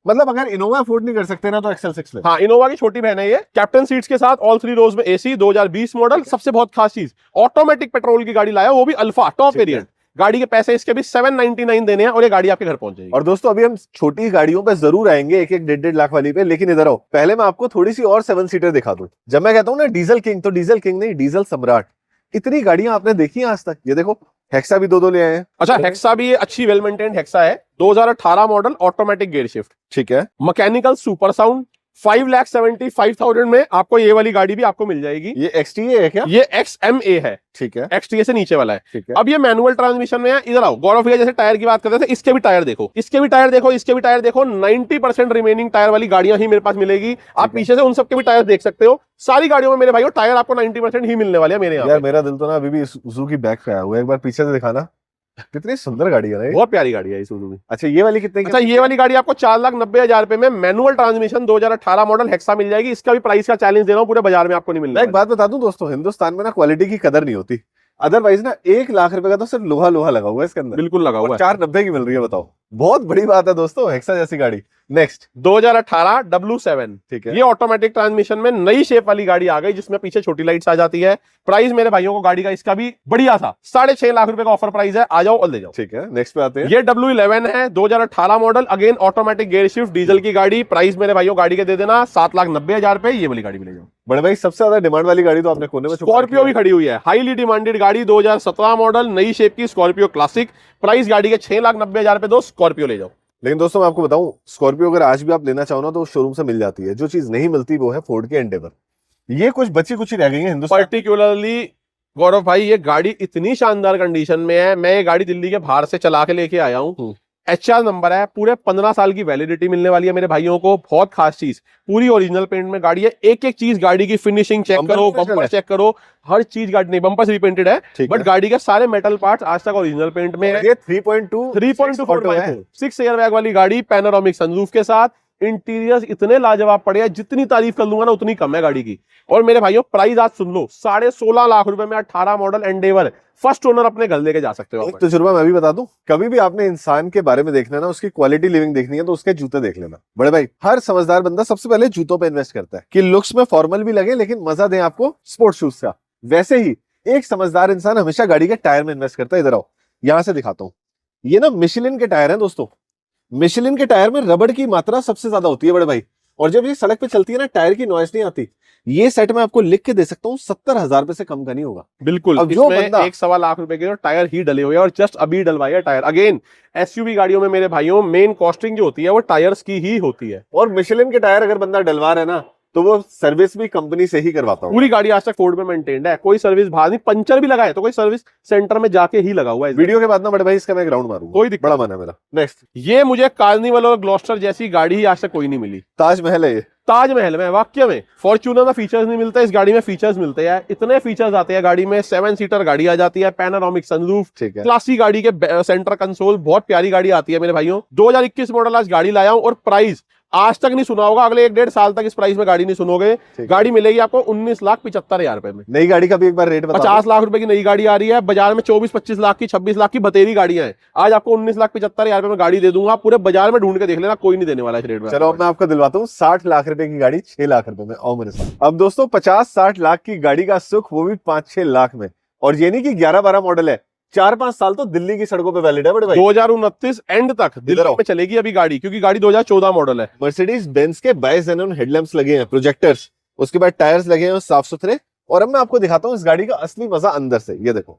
Speaker 1: मतलब अगर इनोवा अफोर्ड नहीं कर सकते ना तो XL6 ले।
Speaker 2: हाँ, इनोवा की छोटी बहन है ये। कैप्टन सीट्स के साथ ऑल 3 रोज में एसी, 2020 मॉडल। सबसे बहुत खास चीज, ऑटोमेटिक पेट्रोल की गाड़ी लाया, वो भी अल्फा टॉप वेरिएंट। गाड़ी के पैसे इसके भी 799 देने हैं और ये गाड़ी आपके घर पहुंच जाएगी।
Speaker 1: और दोस्तों अभी हम छोटी गाड़ियों पे जरूर आएंगे, 1-1, 1.5 लाख वाली पे, लेकिन इधर आओ, पहले मैं आपको थोड़ी सी और 7 सीटर दिखा दूं। जब मैं कहता हूं ना डीजल किंग, तो डीजल किंग नहीं, डीजल सम्राट। इतनी गाड़ियां आपने देखी हैं आज तक? ये देखो हेक्सा भी 2 ले आए हैं।
Speaker 2: अच्छा, हेक्सा भी अच्छी वेल मेंटेन्ड हेक्सा है, 2018 मॉडल, ऑटोमेटिक गियर शिफ्ट।
Speaker 1: ठीक है।
Speaker 2: Mechanical super sound. 5,75,000 में आपको ये वाली गाड़ी भी आपको मिल जाएगी।
Speaker 1: ये XTA है क्या?
Speaker 2: ये XMA है।
Speaker 1: ठीक है।
Speaker 2: XTA से नीचे वाला है।
Speaker 1: ठीक है।
Speaker 2: अब ये मैनुअल ट्रांसमिशन में है। इधर आओ, गौरव भैया जैसे टायर की बात करते थे, इसके भी टायर देखो, इसके भी टायर देखो, इसके भी टायर देखो। 90% रिमेनिंग टायर वाली गाड़ियां ही मेरे पास मिलेगी। आप पीछे से उन सबके भी टायर देख सकते हो। सारी गाड़ियों में मेरे भाइयों टायर आपको 90% ही मिलने वाले हैं मेरे यहाँ।
Speaker 1: यार मेरा दिल तो ना अभी भी सुजुकी बैक पे आया हुआ है, एक बार पीछे से दिखाना। कितनी सुंदर गाड़ी है ना ये।
Speaker 2: बहुत प्यारी गाड़ी है Isuzu की।
Speaker 1: अच्छा ये वाली कितने की?
Speaker 2: अच्छा, ये वाली गाड़ी आपको 4,90,000 रुपए में मैनुअल ट्रांसमिशन 2018 मॉडल हेक्सा मिल जाएगी। इसका भी प्राइस का चैलेंज दे रहा हूं, पूरे बाजार में आपको नहीं मिलने
Speaker 1: मैं एक बात बता दूं दोस्तों, हिंदुस्तान में ना क्वालिटी की कदर नहीं होती। अदरवाइज ना 1 लाख रुपए का तो सिर्फ लोहा लोहा लगा हुआ है इसके अंदर,
Speaker 2: बिल्कुल लगा हुआ है।
Speaker 1: 490 की मिल रही है, बताओ। बहुत बड़ी बात है दोस्तों, हेक्सा जैसी गाड़ी। Next
Speaker 2: 2018 W7।
Speaker 1: ठीक है।
Speaker 2: ये ऑटोमेटिक ट्रांसमिशन में नई शेप वाली गाड़ी आ गई, जिसमें पीछे छोटी लाइट्स आ जाती है। प्राइस मेरे भाइयों को गाड़ी का इसका भी बढ़िया था, 6.5 लाख रुपए का ऑफर प्राइस है। आ जाओ और ले जाओ।
Speaker 1: ठीक है, नेक्स्ट पे आते हैं।
Speaker 2: ये W11 है, 2018 model, again automatic gear shift, diesel की गाड़ी। प्राइस मेरे भाइयों गाड़ी के दे देना 7,90,000 रुपए। ये वाली गाड़ी भी ले जाओ।
Speaker 1: बड़े भाई सबसे ज्यादा डिमांड वाली गाड़ी तो आपने कोने में छुपा
Speaker 2: स्कॉर्पियो भी खड़ी हुई है, हाईली डिमांडेड गाड़ी, 2017 मॉडल, नई शेप की स्कॉर्पियो क्लासिक। प्राइस गाड़ी के 6,90,000 रुपए दो, स्कॉर्पियो ले जाओ।
Speaker 1: लेकिन दोस्तों मैं आपको बताऊं, स्कॉर्पियो अगर आज भी आप लेना चाहो ना तो शोरूम से मिल जाती है। जो चीज नहीं मिलती वो है फोर्ड के एंडेवर। ये कुछ बची कुछ ही रह गई है हिंदुस्तान।
Speaker 2: पर्टिकुलरली गौरव भाई, ये गाड़ी इतनी शानदार कंडीशन में है। मैं ये गाड़ी दिल्ली के बाहर से चला के लेके आया हूँ। HR नंबर है, पूरे 15 साल की वैलिडिटी मिलने वाली है मेरे भाइयों को। बहुत खास चीज, पूरी ओरिजिनल पेंट में गाड़ी है। एक एक चीज गाड़ी की फिनिशिंग चेक करो, बम्पर चेक करो, हर चीज गाड़ी नहीं, बम्पर रिपेंटेड है, बट गाड़ी के सारे मेटल पार्ट्स आज तक ओरिजिनल पेंट में है।
Speaker 1: ये 3.2
Speaker 2: 6 एयर बैग वाली गाड़ी, पैनोरामिक सनरूफ के साथ। इंटीरियर इतने लाजवाब पड़े हैं, जितनी तारीफ कर लूंगा ना उतनी कम है गाड़ी की। और मेरे भाइयों प्राइस आज सुन लो, 16.5 लाख रुपए में 18 मॉडल एंडेवर फर्स्ट ओनर अपने घर लेके जा सकते हो।
Speaker 1: एक तजुर्बा मैं भी बता दूं, कभी भी आपने इंसान के बारे में देखना है ना, उसकी क्वालिटी लिविंग देखनी है तो उसके जूते देख लेना। बड़े भाई, हर समझदार बंदा सबसे पहले जूतों पे इन्वेस्ट करता है कि लुक्स में फॉर्मल भी लगे लेकिन मजा दे आपको स्पोर्ट्स शूज का। वैसे ही एक समझदार इंसान हमेशा गाड़ी के टायर में इन्वेस्ट करता है। इधर आओ, यहां से दिखाता हूं। ये ना मिशेलिन के टायर हैं दोस्तों। मिशेलिन के टायर में रबड़ की मात्रा सबसे ज्यादा होती है बड़े भाई, और जब ये सड़क पे चलती है ना, टायर की नॉइस नहीं आती। ये सेट मैं आपको लिख के दे सकता हूँ 70,000 रुपए से कम का नहीं होगा।
Speaker 2: बिल्कुल।
Speaker 1: अब जो
Speaker 2: इसमें
Speaker 1: बंदा
Speaker 2: 1.25 लाख रुपए के टायर ही डले हुए हैं और जस्ट अभी डलवाए हैं टायर। अगेन एसयूवी गाड़ियों में मेरे भाइयों मेन कॉस्टिंग जो होती है वो टायर्स की ही होती है।
Speaker 1: और मिशेलिन के टायर अगर बंदा डलवा रहा है ना तो वो सर्विस भी कंपनी से ही करवाता हूँ।
Speaker 2: पूरी गाड़ी आज तक फोर्ड में मेंटेन्ड है, कोई सर्विस बाहर नहीं। पंचर भी लगा है तो कोई सर्विस सेंटर में जाके ही लगा हुआ है।
Speaker 1: वीडियो के बाद ना बड़े भाई इसका मैं एक राउंड मारूंगा,
Speaker 2: कोई दिक्कत
Speaker 1: बड़ा मन है मेरा। नेक्स्ट,
Speaker 2: ये मुझे कार्निवल और ग्लॉस्टर जैसी गाड़ी ही आज तक कोई नहीं मिली।
Speaker 1: ताजमहल है ये।
Speaker 2: ताजमहल में वाकई में फॉर्च्यूनर में फीचर्स नहीं मिलते, इस गाड़ी में फीचर्स मिलते हैं। इतने फीचर्स आते हैं गाड़ी में। 7 सीटर गाड़ी आ जाती है, पैनोरामिक सनरूफ,
Speaker 1: ठीक है।
Speaker 2: क्लासी गाड़ी के सेंटर कंसोल, बहुत प्यारी गाड़ी आती है मेरे भाइयों। 2021 मॉडल आज गाड़ी लाया हूं और प्राइस आज तक नहीं सुना होगा, अगले 1.5 साल तक इस प्राइस में गाड़ी नहीं सुनोगे। गाड़ी मिलेगी आपको 19,75,000 रुपए में।
Speaker 1: नई गाड़ी का भी एक बार रेट बता।
Speaker 2: 50 लाख रुपए की नई गाड़ी आ रही है बाजार में, 24-25 लाख की 26 लाख की बतेरी गाड़ियां हैं। आज आपको 19,75,000 रुपए में गाड़ी दे दूंगा। पूरे बाजार में ढूंढ के देख लेना, कोई नहीं देने वाला इस रेट में।
Speaker 1: चलो अब मैं आपको दिलवाता हूँ 60 लाख रुपए की गाड़ी 6 लाख रुपए में। आओ मेरे साथ। अब दोस्तों 50-60 लाख की गाड़ी का सुख, वो भी 5-6 लाख में। और ये नहीं कि 11-12 मॉडल है, 4-5 साल तो दिल्ली की सड़कों पे वैलिड है बड़े भाई।
Speaker 2: 2029 एंड तक दिल्ली में चलेगी अभी गाड़ी, क्योंकि गाड़ी 2014 मॉडल है।
Speaker 1: मर्सिडीज बेंज के बाइजेनोन हेडलैम्प्स लगे हैं, प्रोजेक्टर्स, उसके बाद टायर्स लगे हैं साफ सुथरे। और अब मैं आपको दिखाता हूँ इस गाड़ी का असली मजा अंदर से। ये देखो,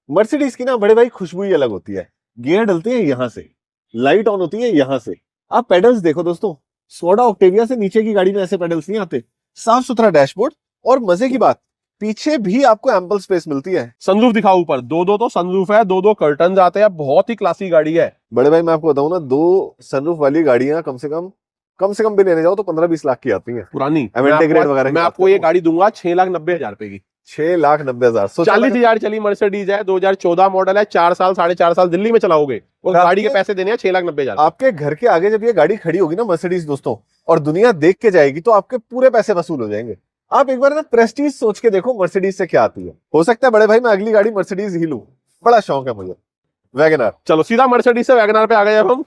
Speaker 1: मर्सिडीज की ना बड़े भाई खुशबू ही अलग होती है। गियर डलते हैं यहाँ से, लाइट ऑन होती है यहाँ से। आप पेडल्स देखो दोस्तों, स्कोडा ऑक्टेविया से नीचे की गाड़ी में ऐसे पेडल्स नहीं आते। साफ सुथरा डैशबोर्ड, और मजे की बात पीछे भी आपको एम्पल स्पेस मिलती है।
Speaker 2: सनरूफ दिखाओ ऊपर, दो तो सनरूफ है, दो कर्टन आते हैं। बहुत ही क्लासी गाड़ी है
Speaker 1: बड़े भाई। मैं आपको बताऊं ना, 2 सनरूफ वाली गाड़ियां कम से कम भी लेने जाओ तो 15-20 लाख की आती हैं
Speaker 2: पुरानी।
Speaker 1: ग्रेड वगैरह।
Speaker 2: मैं आपको ये गाड़ी दूंगा 6,90,000 रुपए की।
Speaker 1: 6,90,000।
Speaker 2: 40,000 चली मर्सिडीज है, 2014 मॉडल है। 4 साल 4.5 साल दिल्ली में चलाओगे और गाड़ी के पैसे देने हैं 6,90,000।
Speaker 1: आपके घर के आगे जब ये गाड़ी खड़ी होगी ना मर्सिडीज दोस्तों, और दुनिया देख के जाएगी, तो आपके पूरे पैसे वसूल हो जाएंगे। आप एक बार ना प्रेस्टीज सोच के देखो मर्सिडीज से क्या आती है। हो सकता है बड़े भाई मैं अगली गाड़ी मर्सिडीज ही लूं, बड़ा शौक है मुझे। वैगनआर।
Speaker 2: चलो सीधा मर्सिडीज से वैगनआर पे आ गए अब हम।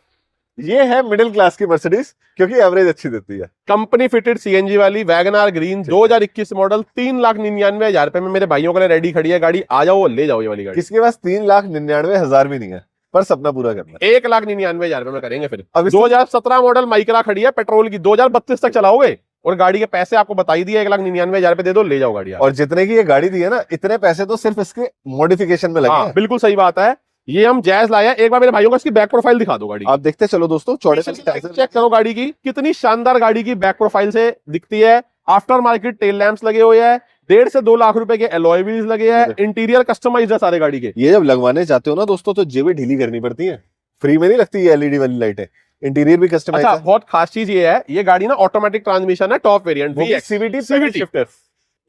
Speaker 1: ये है मिडिल क्लास की मर्सिडीज, क्योंकि एवरेज अच्छी देती है।
Speaker 2: कंपनी फिटेड सीएनजी वाली वैगनआर ग्रीन 2021 मॉडल 3,99,000 रुपए में मेरे भाइयों के लिए रेडी खड़ी है गाड़ी। आ जाओ ले जाओ ये वाली गाड़ी।
Speaker 1: किसके पास 3,99,000 भी नहीं है, पर सपना पूरा करना है।
Speaker 2: 1,99,000 रुपए में करेंगे फिर।
Speaker 1: अब
Speaker 2: 2017 मॉडल माइक्रा खड़ी है पेट्रोल की, 2032 तक चलाओगे और गाड़ी के पैसे आपको बताई दिए 1,99,000 रुपए दे दो, ले जाओ गाड़ी।
Speaker 1: और जितने की ये गाड़ी दी है ना, इतने पैसे तो सिर्फ इसके मॉडिफिकेशन में लगे हैं।
Speaker 2: बिल्कुल सही बात है। ये हम जैज लाया। एक बार मेरे भाइयों को इसकी बैक प्रोफाइल दिखा दो गाड़ी।
Speaker 1: आप देखते चलो दोस्तों, चौड़े
Speaker 2: चेक करो गाड़ी की, कितनी शानदार गाड़ी की बैक प्रोफाइल से दिखती है। आफ्टर मार्केट टेल लैंप्स लगे हुए हैं, 1.5 से 2 लाख रुपए के एलॉय व्हील्स लगे हैं। इंटीरियर कस्टमाइज्ड है सारे गाड़ी के।
Speaker 1: ये जब लगवाने जाते हो ना दोस्तों, तो जेबें ढीली करनी पड़ती है। फ्री में नहीं लगती ये एलईडी वाली लाइटें। इंटीरियर भी कस्टमाइज है।
Speaker 2: बहुत खास चीज ये है, ये गाड़ी ना ऑटोमेटिक ट्रांसमिशन है, टॉप वेरिएंट
Speaker 1: सीवीटी
Speaker 2: शिफ्टर।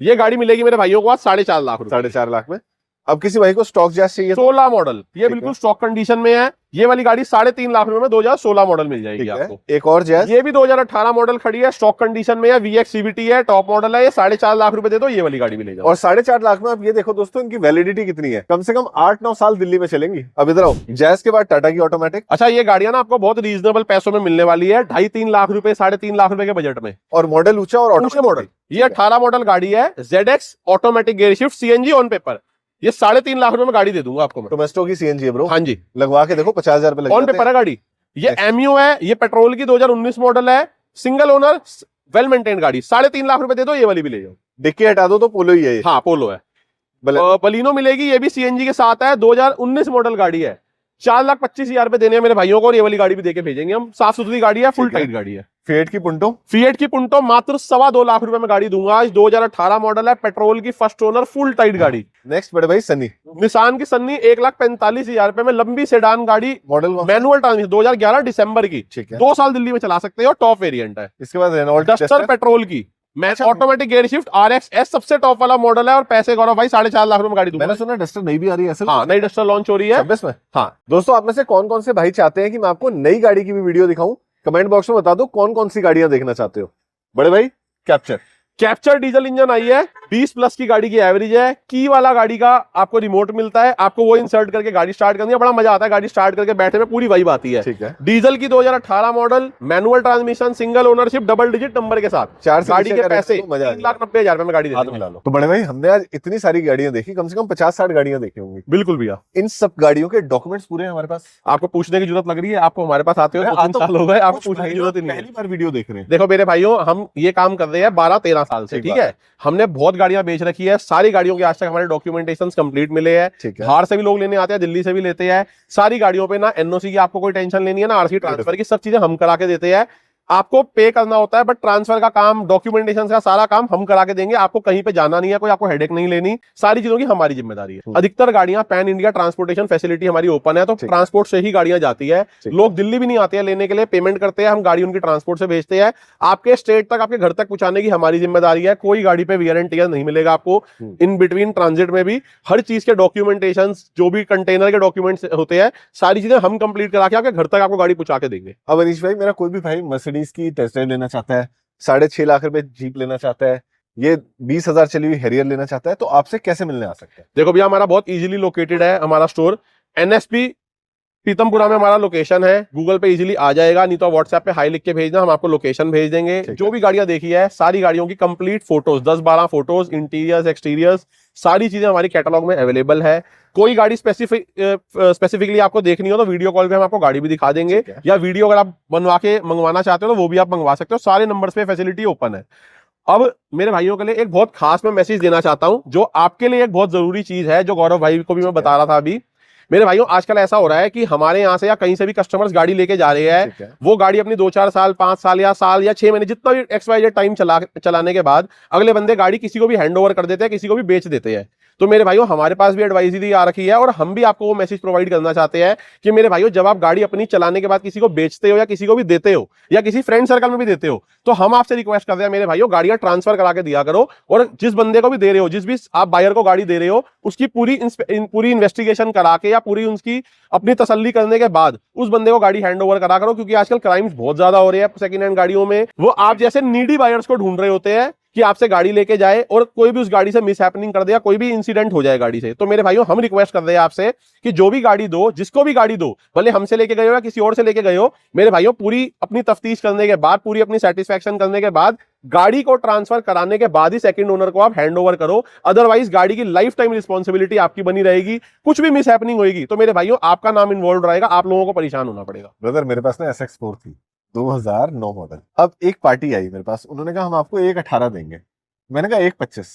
Speaker 2: ये गाड़ी मिलेगी मेरे भाइयों को आज 4.5 लाख रुपए।
Speaker 1: 4.5 लाख में। अब किसी भाई को स्टॉक जैस चाहिए,
Speaker 2: 16 मॉडल, ये बिल्कुल स्टॉक कंडीशन में है। ये वाली गाड़ी 3.5 लाख रुपए में 2016 मॉडल मिल जाएगी आपको।
Speaker 1: एक और जैस,
Speaker 2: ये भी 2018 मॉडल खड़ी है, स्टॉक कंडीशन में है, वीएक्स सीवीटी है, टॉप मॉडल है। ये 4.5 लाख रुपए दे दो, ये वाली गाड़ी भी ले जाओ।
Speaker 1: और 4.5 लाख में आप ये देखो दोस्तों, इनकी वैलिडिटी कितनी है, कम से कम 8-9 साल दिल्ली में चलेंगी। अब इधर आओ, जैस के बाद टाटा की ऑटोमेटिक।
Speaker 2: अच्छा, ये गाड़ियां ना आपको बहुत रीजनेबल पैसों में मिलने वाली है, 2.5-3 लाख रुपए, 3.5 लाख रुपए के बजट में।
Speaker 1: और मॉडल ऊंचा और
Speaker 2: ऑटोमेटिक मॉडल। ये 18 मॉडल गाड़ी है, ZX automatic gear shift CNG on paper. ये 3.5 लाख रुपए में गाड़ी दे दूंगा आपको मैं।
Speaker 1: टोमेस्टो की सीएनजी है ब्रो।
Speaker 2: हाँ जी,
Speaker 1: लगवा के देखो 50,000 रुपए
Speaker 2: ऑन पेपर है गाड़ी। ये एमयू है, ये पेट्रोल की 2019 मॉडल है, सिंगल ओनर, वेल मेंटेन गाड़ी। 3.5 लाख रुपए दे दो, ये वाली भी ले जाओ।
Speaker 1: डिक्की हटा दो तो पोलो ही है।
Speaker 2: हाँ पोलो है। बलिनो मिलेगी, ये भी सीएनजी के साथ है, 2019 मॉडल गाड़ी है। 4,25,000 रुपए देने हैं मेरे भाइयों को, और ये वाली गाड़ी भी देके भेजेंगे हम। साफ सुथरी गाड़ी है, फुल टाइट गाड़ी है।
Speaker 1: फिएट की पुंटो,
Speaker 2: फिएट की पुंटो मात्र 2.25 लाख रुपए में गाड़ी दूंगा आज। 2018 मॉडल है, पेट्रोल की, फर्स्ट ओनर, फुल टाइट गाड़ी।
Speaker 1: नेक्स्ट बड़े भाई सनी,
Speaker 2: निसान की सन्नी 1,45,000 रुपए में लंबी सेडान गाड़ी,
Speaker 1: मॉडल
Speaker 2: मैनुअल ट्रांसमिशन, 2011 दिसंबर की।
Speaker 1: ठीक है।
Speaker 2: 2 साल दिल्ली में चला सकते हो, टॉप वेरिएंट है।
Speaker 1: इसके बाद रेनॉल्ट
Speaker 2: डस्टर पेट्रोल की, मैं ऑटोमेटिक गियर शिफ्ट RX-S सबसे टॉप वाला मॉडल है, और पैसे गौरव भाई 4.5 लाख रुपए में गाड़ी दूंगा।
Speaker 1: मैंने सुना डस्टर नई भी आ रही है।
Speaker 2: हाँ, नई डस्टर लॉन्च हो रही है
Speaker 1: 26 में।
Speaker 2: हाँ
Speaker 1: दोस्तों, आप में से कौन कौन से भाई चाहते हैं कि मैं आपको नई गाड़ी की भी वीडियो दिखाऊं? कमेंट बॉक्स में बता दो कौन कौन सी गाड़ियां देखना चाहते हो। बड़े भाई कैप्चर
Speaker 2: डीजल इंजन आई है, 20 प्लस की गाड़ी की एवरेज है। की वाला गाड़ी का आपको रिमोट मिलता है, आपको वो इंसर्ट करके गाड़ी स्टार्ट करनी है, बड़ा मजा आता है गाड़ी स्टार्ट करके बैठने में, पूरी वाइब आती है।
Speaker 1: ठीक है।
Speaker 2: डीजल की 2018 model, manual transmission, single ownership, double digit number के साथ,
Speaker 1: चार से
Speaker 2: गाड़ी
Speaker 1: नीचे
Speaker 2: के
Speaker 1: का
Speaker 2: पैसे
Speaker 1: रेट तो मजा आ
Speaker 2: 3,90,000 रुपए में गाड़ी
Speaker 1: हाथ
Speaker 2: देते
Speaker 1: मिला
Speaker 2: हैं।
Speaker 1: लो। तो बड़े भाई हमने आज इतनी सारी गाड़ियां देखी, कम से कम 50-60 गाड़ियां देखी होंगी।
Speaker 2: बिल्कुल भैया,
Speaker 1: इन सब गाड़ियों के डॉक्यूमेंट्स पूरे हैं हमारे पास।
Speaker 2: आपको पूछने की जरूरत लग रही है? आपको हमारे पास आते हो
Speaker 1: मैं
Speaker 2: 2-3
Speaker 1: आता
Speaker 2: साल हो गए, आपको
Speaker 1: कुछ
Speaker 2: पूछने
Speaker 1: भाई
Speaker 2: की जरूरत ही नहीं है।
Speaker 1: पहली बार वीडियो देख रहे हैं।
Speaker 2: देखो मेरे भाइयों, हम ये काम कर रहे हैं 12-13 साल से,
Speaker 1: ठीक
Speaker 2: ठीक
Speaker 1: बात
Speaker 2: है। हमने बहुत गाड़ियां बेच रखी है, सारी गाड़ियों के आज तक हमारे डॉक्यूमेंटेशन कंप्लीट मिले हैं।
Speaker 1: ठीक है।
Speaker 2: बाहर से भी लोग लेने आते हैं, दिल्ली से भी लेते हैं। सारी गाड़ियों पे ना एनओसी की आपको कोई टेंशन लेनी है, ना आरसी ट्रांसफर की, सब चीजें हम करा के देते हैं। आपको पे करना होता है, बट ट्रांसफर का काम, डॉक्यूमेंटेशन का सारा काम हम करा के देंगे। आपको कहीं पे जाना नहीं है, कोई आपको हेडेक नहीं लेनी, सारी चीजों की हमारी जिम्मेदारी है। अधिकतर गाड़ियां पैन इंडिया ट्रांसपोर्टेशन फैसिलिटी हमारी ओपन है, तो ट्रांसपोर्ट से ही गाड़ियां जाती है। लोग दिल्ली भी नहीं आते हैं लेने के लिए, पेमेंट करते हैं, हम गाड़ी उनकी ट्रांसपोर्ट से भेजते हैं। आपके स्टेट तक, आपके घर तक पहुंचाने की हमारी जिम्मेदारी है। कोई गाड़ी पे वियर एंड टियर नहीं मिलेगा आपको। इन बिटवीन ट्रांजिट में भी हर चीज के डॉक्यूमेंटेशन, जो भी कंटेनर के डॉक्यूमेंट्स होते हैं, सारी चीजें हम कंप्लीट करा के आपके घर तक आपको गाड़ी पहुंचा के देंगे।
Speaker 1: अब अनीश भाई, मेरा कोई भी भाई मर्सिडीज की टेस्ट ड्राइव लेना चाहता है, 6.5 लाख रुपए जीप लेना चाहता है, ये 20,000 चली हुई हैरियर लेना चाहता है, तो आपसे कैसे मिलने आ सकता है?
Speaker 2: देखो भैया, हमारा बहुत इजीली लोकेटेड है हमारा स्टोर। एनएसपी पीतमपुरा में हमारा लोकेशन है। गूगल पे इजीली आ जाएगा, नहीं तो व्हाट्सएप पे हाई लिख के भेजना, हम आपको लोकेशन भेज देंगे। जो भी गाड़ियां देखी है, सारी गाड़ियों की complete photos, 10-12 photos, interiors, exteriors, सारी चीजें हमारी कैटलॉग में अवेलेबल है। कोई गाड़ी स्पेसिफिकली आपको देखनी हो तो वीडियो कॉल पे हम आपको गाड़ी भी दिखा देंगे, या वीडियो अगर आप बनवा के मंगवाना चाहते हो तो वो भी आप मंगवा सकते हो। सारे नंबर्स पे फैसिलिटी ओपन है। अब मेरे भाइयों के लिए एक बहुत खास मैं मैसेज देना चाहता हूं, जो आपके लिए एक बहुत जरूरी चीज है, जो गौरव भाई को भी मैं बता रहा था अभी। मेरे भाइयों, आजकल ऐसा हो रहा है कि हमारे यहाँ से या कहीं से भी कस्टमर्स गाड़ी लेके जा रहे हैं, वो गाड़ी अपनी 2-4 साल, 5 साल या 6 महीने, जितना भी XYZ टाइम चलाने के बाद अगले बंदे गाड़ी किसी को भी हैंड ओवर कर देते हैं, किसी को भी बेच देते हैं। तो मेरे भाइयों, हमारे पास भी एडवाइजरी आ रखी है, और हम भी आपको वो मैसेज प्रोवाइड करना चाहते हैं कि मेरे भाइयों, जब आप गाड़ी अपनी चलाने के बाद किसी को बेचते हो, या किसी को भी देते हो, या किसी फ्रेंड सर्कल में भी देते हो, तो हम आपसे रिक्वेस्ट करते हैं मेरे भाइयों, गाड़ियां ट्रांसफर करा के दिया करो। और जिस बंदे को भी दे रहे हो, जिस भी आप बायर को गाड़ी दे रहे हो, उसकी पूरी इन्वेस्टिगेशन करा के, या पूरी उसकी अपनी तसल्ली करने के बाद उस बंदे को गाड़ी हैंड ओवर करा करो। क्योंकि आजकल क्राइम्स बहुत ज्यादा हो रहे हैं सेकंड हैंड गाड़ियों में। वो आप जैसे नीडी बायर्स को ढूंढ रहे होते हैं कि आपसे गाड़ी लेके जाए, और कोई भी उस गाड़ी से मिस हैपनिंग कर दे, या कोई भी इंसिडेंट हो जाए गाड़ी से। तो मेरे भाइयों, हम रिक्वेस्ट कर रहे हैं आपसे कि जो भी गाड़ी दो, जिसको भी गाड़ी दो, भले हमसे लेके गए हो या किसी और से लेके गए हो, मेरे भाइयों, पूरी अपनी तफ्तीश करने के बाद, पूरी अपनी सेटिस्फैक्शन करने के बाद, गाड़ी को ट्रांसफर कराने के बाद ही सेकंड ओनर को आप हैंड ओवर करो। अदरवाइज गाड़ी की लाइफ टाइम रिस्पॉन्सिबिलिटी आपकी बनी रहेगी। कुछ भी मिस हैपनिंग होगी तो मेरे भाइयों, आपका नाम इन्वॉल्व रहेगा, आप लोगों को परेशान होना पड़ेगा।
Speaker 1: ब्रदर, मेरे पास ना SX4 थी, 2009 मॉडल। अब एक पार्टी आई मेरे पास, उन्होंने कहा हम आपको 1,18 देंगे। मैंने कहा 1,25।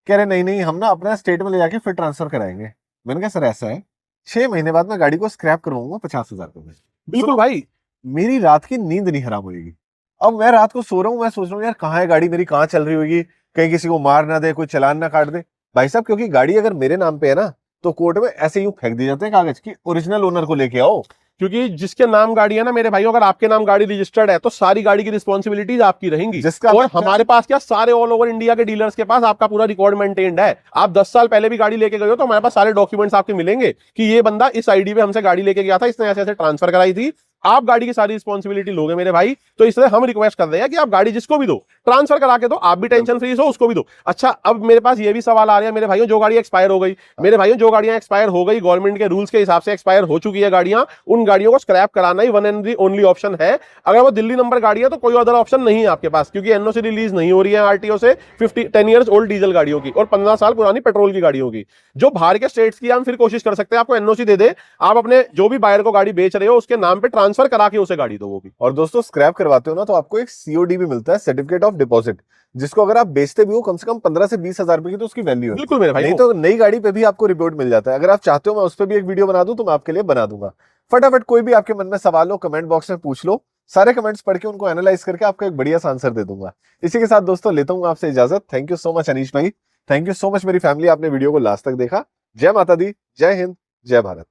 Speaker 1: कह रहे नहीं, हम ना अपना स्टेट में ले जाके फिर ट्रांसफर कराएंगे। मैंने कहा सर ऐसा है, 6 महीने बाद मैं गाड़ी को स्क्रैप करवाऊंगा 50,000 रुपए में।
Speaker 2: बिल्कुल भाई,
Speaker 1: मेरी रात की नींद नहीं हराम होगी। अब मैं रात को सो रहा हूँ, मैं सोच रहा हूँ यार कहाँ है गाड़ी मेरी, कहाँ चल रही होगी, कहीं किसी को मार ना दे, कोई चालान ना काट दे। भाई साहब, क्योंकि गाड़ी अगर मेरे नाम पे है ना, तो कोर्ट में ऐसे यूं फेंक दिए जाते हैं कागज की, ओरिजिनल ओनर को लेके आओ।
Speaker 2: क्योंकि जिसके नाम गाड़ी है ना मेरे भाइयों, अगर आपके नाम गाड़ी रजिस्टर्ड है तो सारी गाड़ी की रिस्पॉन्सिबिलिटीज आपकी रहेंगी। और हमारे पास क्या, सारे ऑल ओवर इंडिया के डीलर्स के पास आपका पूरा रिकॉर्ड मेंटेन्ड है। आप 10 साल पहले भी गाड़ी लेके गए हो तो हमारे पास सारे डॉक्यूमेंट्स आपके मिलेंगे कि ये बंदा इस आईडी पे हमसे गाड़ी लेके गया था, इसने ऐसे ऐसे ट्रांसफर कराई थी। आप गाड़ी की सारी रिस्पॉन्सिबिलिटी लोगे मेरे भाई। तो इसलिए हम रिक्वेस्ट कर रहे हैं कि आप गाड़ी जिसको भी दो, ट्रांसफर करा के दो, आप भी टेंशन फ्री हो, उसको भी दो। अच्छा, अब मेरे पास ये भी सवाल आ रहा है मेरे भाइयों, जो गाड़ी एक्सपायर हो गई, मेरे भाइयों, जो गाड़ियां एक्सपायर हो गई, गवर्नमेंट के रूल्स के हिसाब से एक्सपायर हो चुकी है गाड़ियां, उन गाड़ियों को स्क्रैप कराना ही वन एंड ओनली ऑप्शन है। अगर वो दिल्ली नंबर गाड़ी है तो कोई अदर ऑप्शन नहीं है आपके पास, क्योंकि एनओसी रिलीज नहीं हो रही है आरटीओ से 10 ईयर्स ओल्ड डीजल गाड़ियों की, और 15 साल पुरानी पेट्रोल की गाड़ियों की। जो बाहर के स्टेट्स की, हम फिर कोशिश कर सकते हैं आपको एनओसी दे दे, आप अपने जो भी बायर को गाड़ी बेच रहे हो उसके नाम पे ट्रांसफर करा के उसे गाड़ी दो वो भी।
Speaker 1: और दोस्तों, स्क्रैप करवाते हो ना तो आपको एक COD भी मिलता है, सर्टिफिकेट ऑफ डिपॉजिट, जिसको अगर आप बेचते भी हो कम से कम 15 से 20,000 रुपए की, तो उसकी वैल्यू है।
Speaker 2: बिल्कुल मेरे भाई,
Speaker 1: नहीं तो नई गाड़ी पे भी आपको रिपोर्ट मिल जाता है। अगर आप चाहते हो मैं उस पर भी एक वीडियो बना दूं तो मैं आपके लिए बना दूंगा। फटाफट कोई भी आपके मन में सवाल हो कमेंट बॉक्स में पूछ लो, सारे कमेंट्स पढ़ के उनको एनालाइज करके आपको एक बढ़िया सा आंसर दे दूंगा। इसी के साथ दोस्तों लेता हूं आपसे इजाजत। Thank you so much Anish भाई, थैंक यू सो मच मेरी फैमिली, आपने वीडियो को लास्ट तक देखा। जय माता दी, जय हिंद, जय भारत।